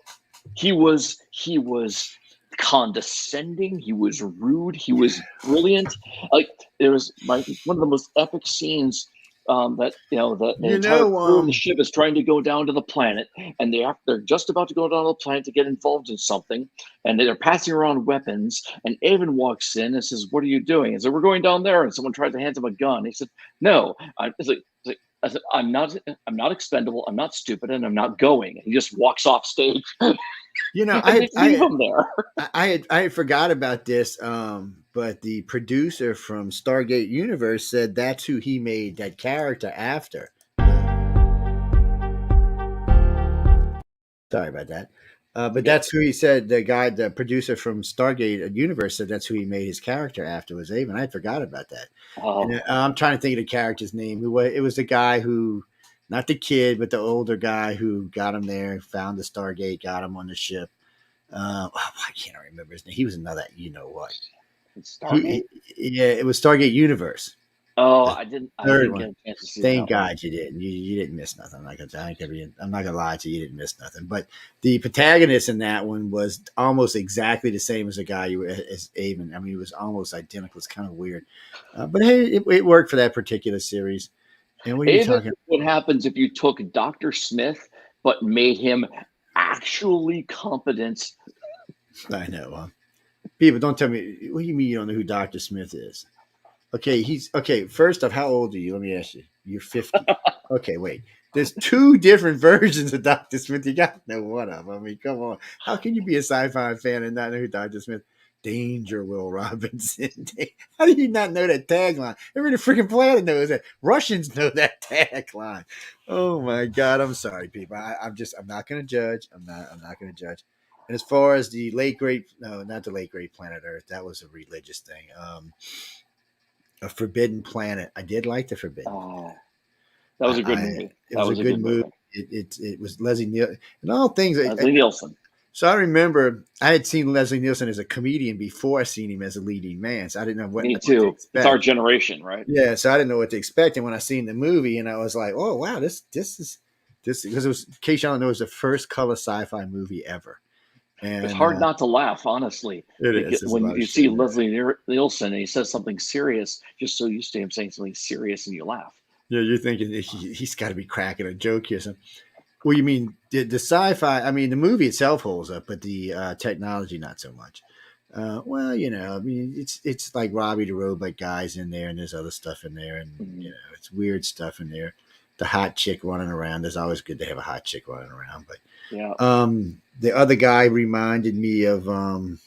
B: he was condescending, he was rude, he was brilliant. Like there was one of the most epic scenes, that the
A: You
B: entire
A: know,
B: crew of the ship is trying to go down to the planet, and they're just about to go down to the planet to get involved in something, and they're passing around weapons, and Avon walks in and says, "What are you doing?" And so we're going down there, and someone tries to hand him a gun. He said, "No." I said, I'm not expendable. I'm not stupid, and I'm not going. And he just walks off stage, and
A: you know,
B: they leave him there.
A: I had forgot about this, but the producer from Stargate Universe said that's who he made that character after. Sorry about that. But
B: Yep.
A: that's who he said. The guy, the producer from Stargate Universe, said that's who he made his character after was Avon. I forgot about that. And
B: Oh,
A: I'm trying to think of the character's name. It was the guy who, not the kid, but the older guy who got him there, found the Stargate, got him on the ship. I can't remember his name. He was another, you know what?
B: Stargate.
A: Yeah, it was Stargate Universe,
B: Oh,
A: the
B: I
A: third
B: didn't get
A: one.
B: a chance to see
A: Thank
B: that one.
A: God you didn't. You didn't miss nothing. I'm not gonna lie to you. You didn't miss nothing. But the protagonist in that one was almost exactly the same as the guy as Avon. I mean, he was almost identical. It's kind of weird, but hey, it worked for that particular series. And what are you
B: Even
A: talking?
B: what happens if you took Dr. Smith but made him actually competent?
A: I know. People don't tell me. What do you mean you don't know who Doctor Smith is? Okay, he's okay. First off, how old are you? Let me ask you. You're 50. Okay, wait. There's two different versions of Doctor Smith. You got to know one of them. I mean, come on. How can you be a sci-fi fan and not know who Doctor Smith? Danger, Will Robinson. How do you not know that tagline? Every freaking planet knows that. Russians know that tagline. Oh my God! I'm sorry, people. I'm not going to judge. I'm not going to judge. And as far as the late great, no, not the late great planet Earth. That was a religious thing. A Forbidden Planet. I did like the Forbidden Planet.
B: Oh, that was a good
A: I
B: movie.
A: It
B: That
A: was a
B: was a
A: good
B: good
A: movie.
B: movie.
A: It was Leslie Nielsen and all things.
B: Leslie Nielsen.
A: So I remember I had seen Leslie Nielsen as a comedian before I seen him as a leading man. So I didn't know
B: Me
A: what to
B: too. It's our
A: expect.
B: generation, right?
A: Yeah, so I didn't know what to expect. And when I seen the movie, and I was like, oh wow, this is this because it was. In case y'all don't know, it was the first color sci-fi movie ever.
B: It's
A: And
B: hard not to laugh, honestly,
A: it is.
B: because
A: There's a
B: when
A: lot of
B: you
A: shit
B: see
A: in there.
B: Leslie Nielsen and he says something serious, just so used to him saying something serious, and you laugh.
A: Yeah, you're thinking he's got to be cracking a joke here. Well, you mean the sci-fi? I mean, the movie itself holds up, but the technology not so much. Well, I mean, it's like Robbie the Robot guy's in there, and there's other stuff in there, and
B: Mhm.
A: it's weird stuff in there. The hot chick running around. There's always good to have a hot chick running around, but
B: Yeah.
A: the other guy reminded me of oh,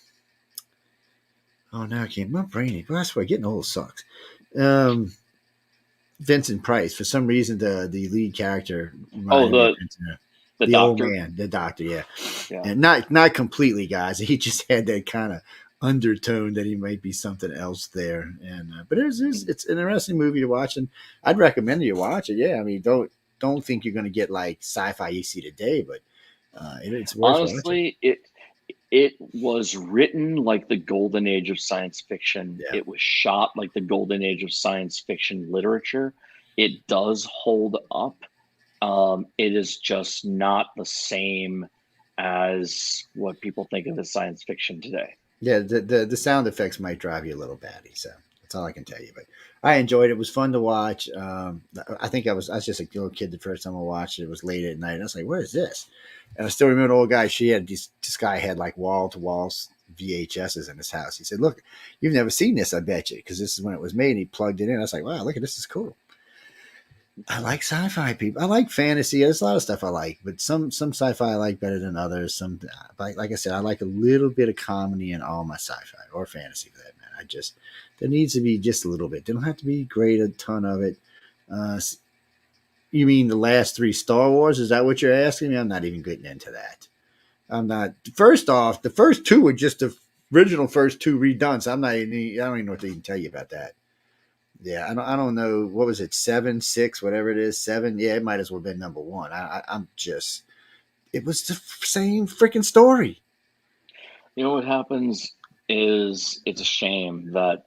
A: now I can't. My brain. Well, that's why getting old sucks. Um, Vincent Price. For some reason, the lead character
B: Oh,
A: reminded me of Vincent.
B: the
A: The old
B: doctor.
A: man, the doctor, yeah,
B: Yeah.
A: and not completely, guys. He just had that kind of undertone that he might be something else there. And but it's an interesting movie to watch, and I'd recommend you watch it. Yeah, I mean, don't think you're going to get like sci-fi you see today, but it's worth watching.
B: Honestly, it was written like the golden age of science fiction.
A: Yeah,
B: It was shot like the golden age of science fiction literature. It does hold up. It is just not the same as what people think of as science fiction today.
A: yeah. The sound effects might drive you a little batty, so that's all I can tell you. But I enjoyed it. It was fun to watch. I think I was just a little kid the first time I watched it. It was late at night. And I was like, "What is this?" And I still remember the old guy. This guy had like wall to wall VHSs in his house. He said, "Look, you've never seen this, I bet you, because this is when it was made." And he plugged it in. I was like, "Wow, look at this, is cool." I like sci-fi people. I like fantasy. There's a lot of stuff I like, but some sci-fi I like better than others. Some like I said, I like a little bit of comedy in all my sci-fi or fantasy for that matter. I just there needs to be just a little bit. They don't have to be great, a ton of it. Uh, you mean the last three Star Wars? Is that what you're asking me? I'm not even getting into that. I'm not. First off, the first two were just the original first two redone. So I'm not. I don't even know what to even tell you about that. Yeah, I don't know. What was it? 7, 6, whatever it is. 7. Yeah, it might as well have been number one. I'm just. It was the same freaking story.
B: You know what happens is it's a shame that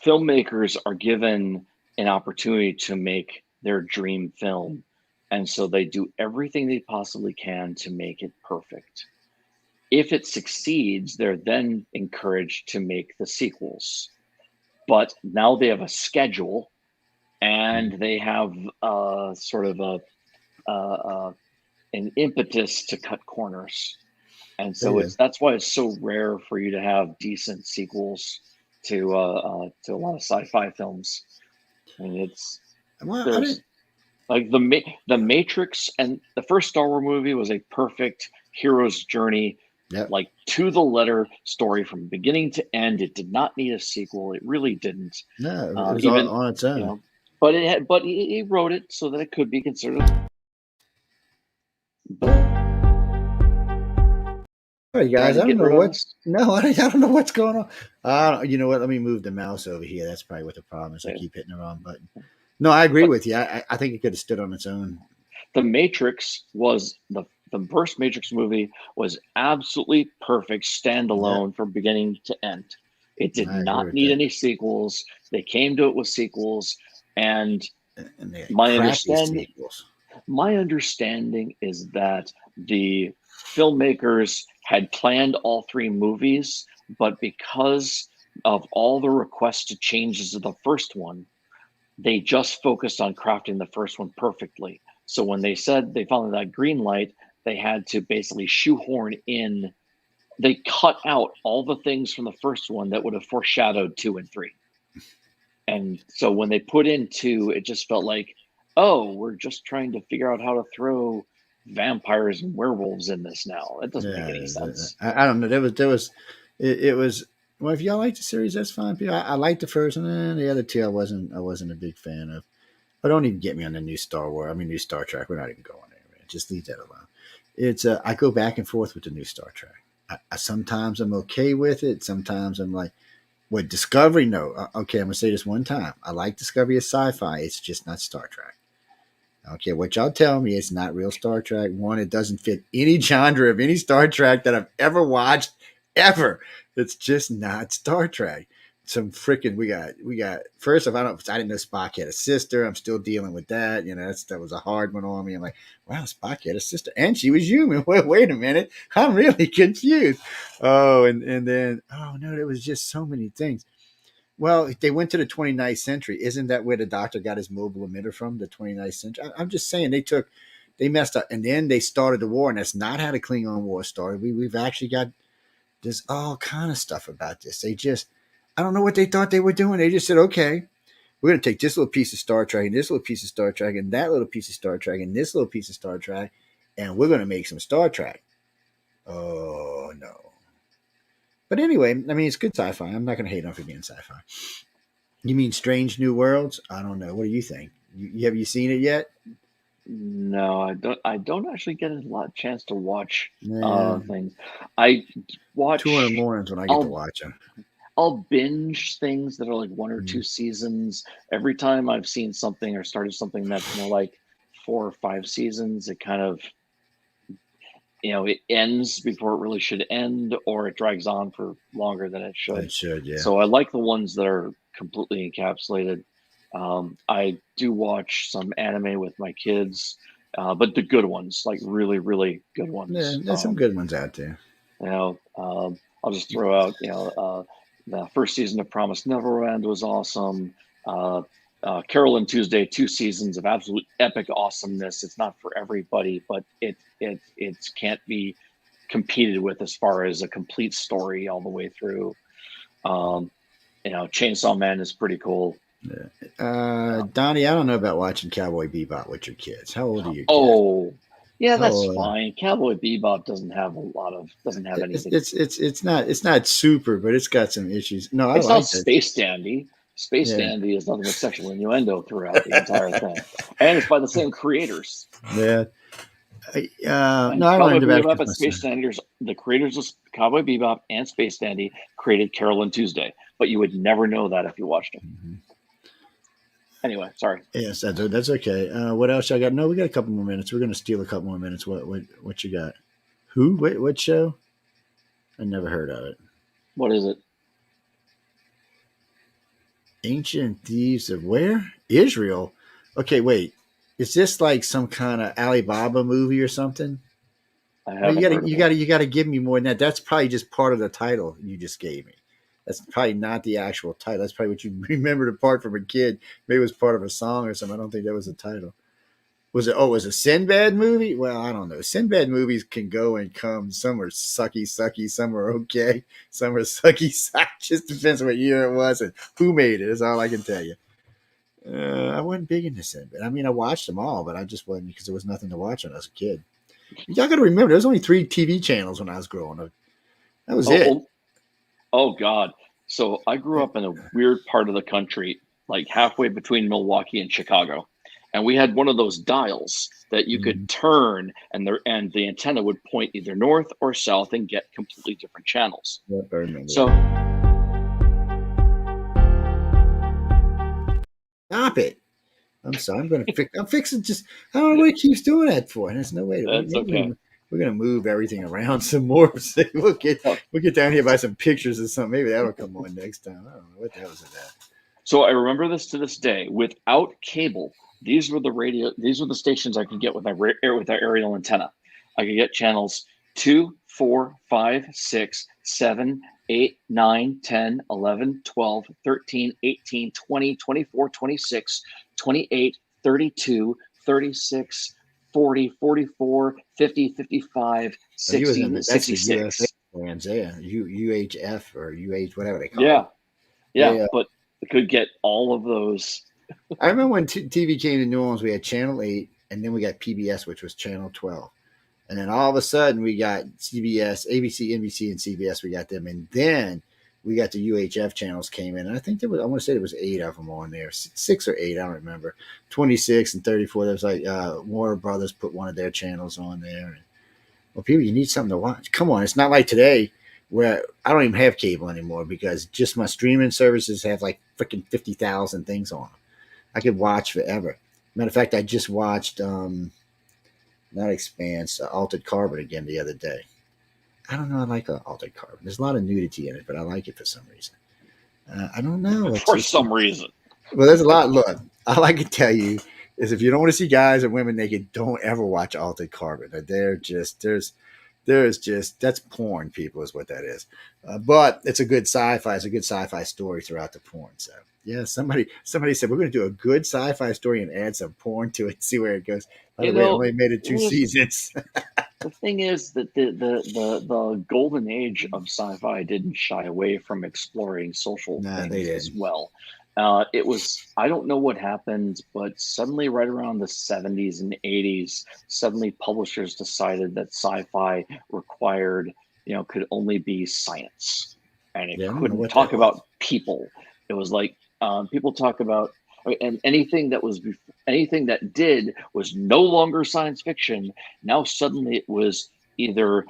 B: filmmakers are given an opportunity to make their dream film, and so they do everything they possibly can to make it perfect. If it succeeds, they're then encouraged to make the sequels. But now they have a schedule, and they have sort of an impetus to cut corners. And
A: They
B: so
A: did.
B: that's why it's so rare for you to have decent sequels to a lot of sci-fi films. I mean,
A: Well, I
B: there's
A: didn't.
B: like the Matrix, and the first Star Wars movie was a perfect hero's journey,
A: Yep.
B: like to the letter story from beginning to end. It did not need a sequel. It really didn't.
A: No, it was
B: Even
A: on its
B: you
A: own.
B: know, but he wrote it so that it could be considered. But
A: All right,
B: trying
A: guys.
B: to
A: I don't
B: get
A: know
B: rid of
A: what.
B: us.
A: No, I don't know what's going on. You know what? Let me move the mouse over here. That's probably what the problem is. I keep hitting the wrong button. No, I agree
B: But
A: with you. I think it could have stood on its own.
B: The Matrix was the first Matrix movie was absolutely perfect
A: Yeah,
B: standalone from beginning to end. It did
A: I agree
B: not
A: with
B: need
A: that.
B: any sequels. They came to it with sequels, and
A: And they had
B: my
A: crappy
B: understand
A: sequels.
B: my understanding is that the filmmakers had planned all three movies, but because of all the requests to changes of the first one, they just focused on crafting the first one perfectly. So when they said they finally got green light, they had to basically shoehorn in. They cut out all the things from the first one that would have foreshadowed 2 and 3. And so when they put in 2, it just felt like, oh, we're just trying to figure out how to throw vampires and werewolves in this now. That doesn't make
A: Yeah,
B: any sense.
A: I don't know. There was, it was. Well, if y'all like the series, that's fine. I liked the first one, and the other two I wasn't a big fan of. But don't even get me on the new Star Wars. I mean, new Star Trek. We're not even going there, man. Just leave that alone. It's I go back and forth with the new Star Trek. Sometimes I'm okay with it. Sometimes I'm like, what Discovery? No, okay. I'm gonna say this one time. I like Discovery as sci-fi. It's just not Star Trek. I don't care what y'all tell me. It's not real Star Trek. One, it doesn't fit any genre of any Star Trek that I've ever watched, ever. It's just not Star Trek. some freaking we got first of all, I didn't know Spock had a sister. I'm still dealing with that. That was a hard one on me. I'm like, wow, Spock had a sister and she was human. Wait a minute. I'm really confused. Oh, and then oh no, there was just so many things. Well, they went to the 29th century. Isn't that where the doctor got his mobile emitter from? The 29th century. I'm just saying they messed up, and then they started the war, and that's not how the Klingon War started. We've actually got there's all kind of stuff about this. I don't know what they thought they were doing. They just said, okay, we're going to take this little piece of Star Trek and this little piece of Star Trek and that little piece of Star Trek and this little piece of Star Trek, and we're going to make some Star Trek. Oh, no. But anyway, I mean, it's good sci-fi. I'm not going to hate on it for being sci-fi. You mean Strange New Worlds? I don't know. What do you think? Have you seen it yet?
B: No, I don't. I don't actually get a lot chance to watch
A: Yeah.
B: things. I watch.
A: 2 in the mornings when I get to watch them.
B: I'll binge things that are like 1 or 2
A: Mm.
B: seasons. Every time I've seen something or started something that's like 4 or 5 seasons, it kind of it ends before it really should end, or it drags on for longer than it should.
A: It should, yeah.
B: So I like the ones that are completely encapsulated. I do watch some anime with my kids, but the good ones, like really, really good ones.
A: Yeah, there's some good ones out there.
B: I'll just throw out, the first season of Promised Neverland was awesome. Carol and Tuesday, 2 seasons of absolute epic awesomeness. It's not for everybody, but it can't be competed with as far as a complete story all the way through. Chainsaw Man is pretty cool.
A: Yeah. Donnie, I don't know about watching Cowboy Bebop with your kids. How old are your kids?
B: Oh, yeah, that's fine. Cowboy Bebop doesn't have anything.
A: It's not super, but it's got some issues. No,
B: it's
A: I like
B: not Space Dandy. Space Dandy is nothing but sexual innuendo throughout the entire thing, and it's by the same creators.
A: Yeah. No, I
B: Cowboy
A: learned about
B: Bebop and Space Dandy. The creators of Cowboy Bebop and Space Dandy created Carol and Tuesday, but you would never know that if you watched them.
A: Mm-hmm.
B: Anyway, sorry.
A: Yes, that's okay. What else I got? No, we got a couple more minutes. We're going to steal a couple more minutes. What you got? Who? What show? I never heard of it.
B: What is it?
A: Ancient Thieves of where? Israel. Okay, wait. Is this like some kind of Alibaba movie or something? You got to give me more than that. That's probably just part of the title you just gave me. That's probably not the actual title. That's probably what you remembered apart from a kid. Maybe it was part of a song or something. I don't think that was the title. Was it? Oh, was it a Sinbad movie? Well, I don't know. Sinbad movies can go and come. Some are sucky. Some are okay. Some are sucky. Just depends on what year it was and who made it. That's all I can tell you. I wasn't big into Sinbad. I mean, I watched them all, but I just wasn't because there was nothing to watch when I was a kid. Y'all got to remember, there was only 3 TV channels when I was growing up. That was it.
B: Oh, God. So I grew up in a weird part of the country, like halfway between Milwaukee and Chicago. And we had one of those dials that you could turn, and the antenna would point either north or south and get completely different channels.
A: Yep, I remember.
B: So,
A: stop it! I'm sorry. I'm fixing. Just I don't know what it keeps doing that for. And there's no way.
B: That's okay.
A: We're gonna move everything around some more. We'll get down here by some pictures or something. Maybe that'll come on next time. I don't know what the hell is that.
B: So I remember this to this day. Without cable, these were the stations I could get with our aerial antenna. I could get channels 2, 4, 5, 6, 7, 8, 9, 10, 11, 12, 13, 18, 20, 24, 26, 28, 32, 36, 40, 44, 50, 55, 60, 66.
A: UHF or UH, whatever they call it.
B: Yeah, but I could get all of those.
A: I remember when TV came to New Orleans, we had Channel 8, and then we got PBS, which was Channel 12. And then all of a sudden, we got CBS, ABC, NBC, and CBS. We got them. And then we got the UHF channels came in. And I think I want to say there was 8 of them on there. 6 or 8, I don't remember. 26 and 34. There was like Warner Brothers put one of their channels on there. And, well, people, you need something to watch. Come on. It's not like today where I don't even have cable anymore because just my streaming services have like freaking 50,000 things on them. I could watch forever. Matter of fact, I just watched not Expanse, Altered Carbon again the other day. I don't know. I like Altered Carbon. There's a lot of nudity in it, but I like it for some reason. I don't know. It's
B: for
A: just
B: some reason.
A: well, there's a lot. Look, all I can tell you is if you don't want to see guys and women naked, don't ever watch Altered Carbon. They're just there's just that's porn, people, is what that is. But it's a good sci-fi. It's a good sci-fi story throughout the porn. So yeah, somebody said we're going to do a good sci-fi story and add some porn to it, see where it goes. By the way, I only made it 2 seasons.
B: The thing is that the golden age of sci-fi didn't shy away from exploring social things as well. It was, I don't know what happened, but suddenly right around the 70s and 80s, suddenly publishers decided that sci-fi required, could only be science. And it couldn't talk about people. It was like people talk about, and anything that did was no longer science fiction. Now suddenly it was either,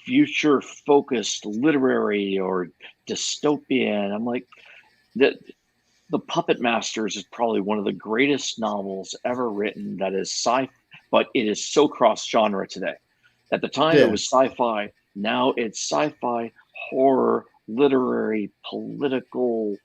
B: future focused literary or dystopian. I'm like, that The Puppet Masters is probably one of the greatest novels ever written that is but it is so cross genre today. At the time it was sci-fi. Now it's sci-fi, horror, literary, political,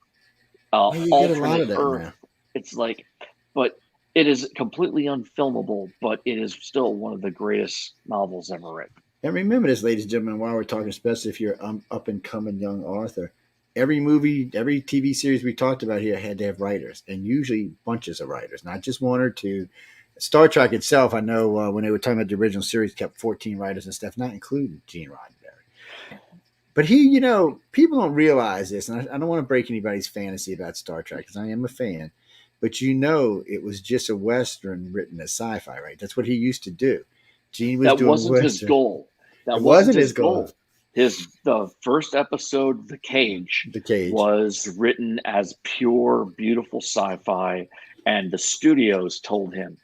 B: alternate Earth. It's like, but it is completely unfilmable, but it is still one of the greatest novels ever written.
A: And remember this, ladies and gentlemen, while we're talking, especially if you're up and coming young author, every movie, every TV series we talked about here had to have writers, and usually bunches of writers, not just one or two. Star Trek itself, I know when they were talking about the original series, kept 14 writers and stuff, not including Gene Roddenberry. But people don't realize this, and I don't want to break anybody's fantasy about Star Trek because I am a fan, but it was just a Western written as sci-fi, right? That's what he used to do. Gene was doing
B: wasn't
A: Western.
B: His goal.
A: That wasn't his goal.
B: The first episode, The Cage, was written as pure, beautiful sci-fi, and the studios told him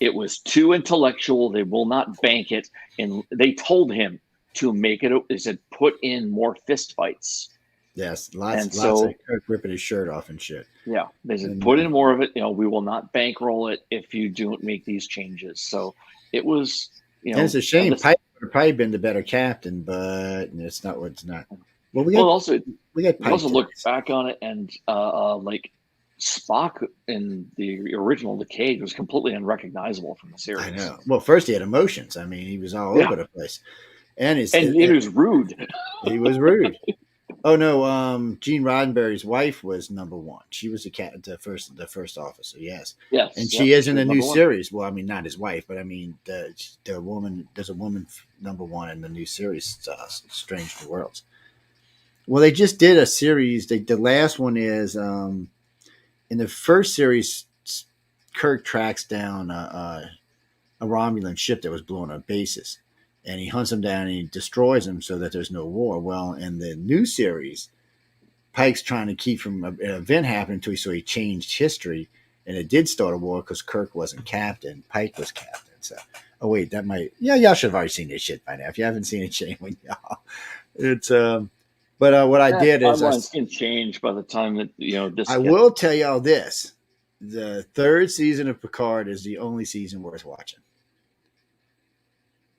B: it was too intellectual. They will not bank it, and they told him to make it. They said put in more fist fights.
A: Yes, lots of Kirk ripping his shirt off and shit.
B: Yeah, they said put in more of it. We will not bankroll it if you don't make these changes. So it was.
A: And it's a shame. Pike would have probably been the better captain, but it's not what it's not.
B: Well, we also look back on it, and like Spock in the original The Cage was completely unrecognizable from the series.
A: I know. Well, first he had emotions. I mean, he was all over the place, and
B: he was rude.
A: He was rude. Oh no, Gene Roddenberry's wife was number one. She was the first officer. Yes, and she is in the new series. Well, I mean, not his wife, but I mean the woman. There's a woman number one in the new series, Strange New Worlds. Well, they just did a series. The last one is in the first series. Kirk tracks down a Romulan ship that was blown on bases. And he hunts him down and he destroys him so that there's no war. Well, in the new series, Pike's trying to keep from an event happening to him, so he changed history, and it did start a war because Kirk wasn't captain, Pike was captain. So, y'all should have already seen this shit by now. If you haven't seen it, shame on y'all. It's but what I did is
B: timelines can change by the time that this.
A: I will tell y'all this: the third season of Picard is the only season worth watching.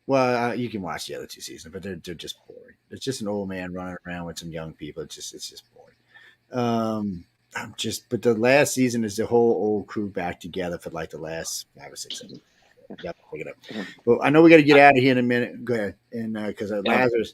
A: Well, you can watch the other two seasons, but they're just boring. It's just an old man running around with some young people. It's just boring. But the last season is the whole old crew back together for like the last 5 or 6 seasons. Pick it up. Well, I know we got to get out of here in a minute. Go ahead, and because Lazarus,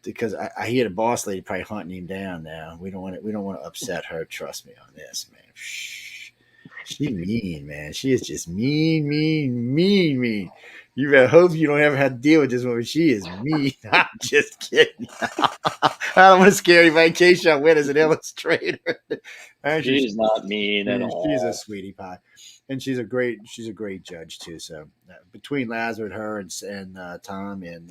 A: because I hear the boss lady probably hunting him down now. We don't want to upset her. Trust me on this, man. She's mean, man. She is just mean. You better hope you don't ever have to deal with this woman. She is mean. I'm just kidding. I don't want to scare anybody in case y'all win as an illustrator.
B: She's not mean at all.
A: She's a sweetie pie, and she's a great judge too. So between Lazarus, her, and Tom and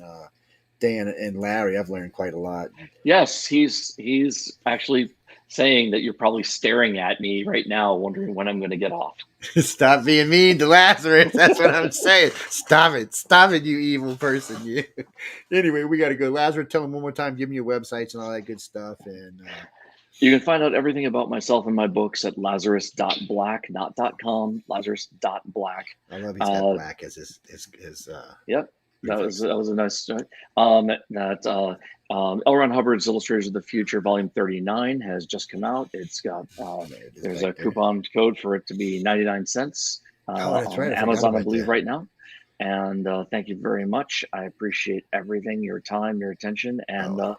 A: Dan and Larry, I've learned quite a lot.
B: Yes, he's actually saying that you're probably staring at me right now, wondering when I'm going to get off.
A: Stop being mean to Lazarus. That's what I'm saying. Stop it, you evil person. You. Anyway, we got to go. Lazarus, tell him one more time. Give me your websites and all that good stuff. And
B: you can find out everything about myself and my books at lazarus.black, not .com, lazarus.black.
A: I love he's got black as his
B: Yep. That was a nice start. L. Ron Hubbard's Illustrators of the Future, Volume 39, has just come out. It's got there's a coupon code for it to be 99 cents
A: that's
B: on
A: right.
B: Amazon, I believe, right now. And thank you very much. I appreciate everything, your time, your attention, and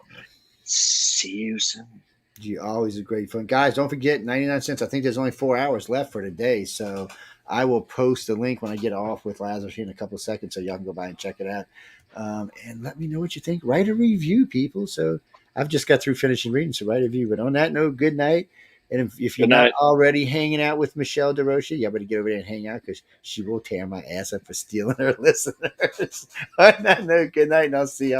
B: see you soon.
A: You always a great fun. Guys, don't forget 99 cents. I think there's only 4 hours left for today. So I will post the link when I get off with Lazarus in a couple of seconds so y'all can go by and check it out. And let me know what you think. Write a review, people. So I've just got through finishing reading, so write a review. But on that note, good night. And if you're not already hanging out with Michelle DeRocha, you better get over there and hang out because she will tear my ass up for stealing her listeners. On that note, good night, and I'll see y'all.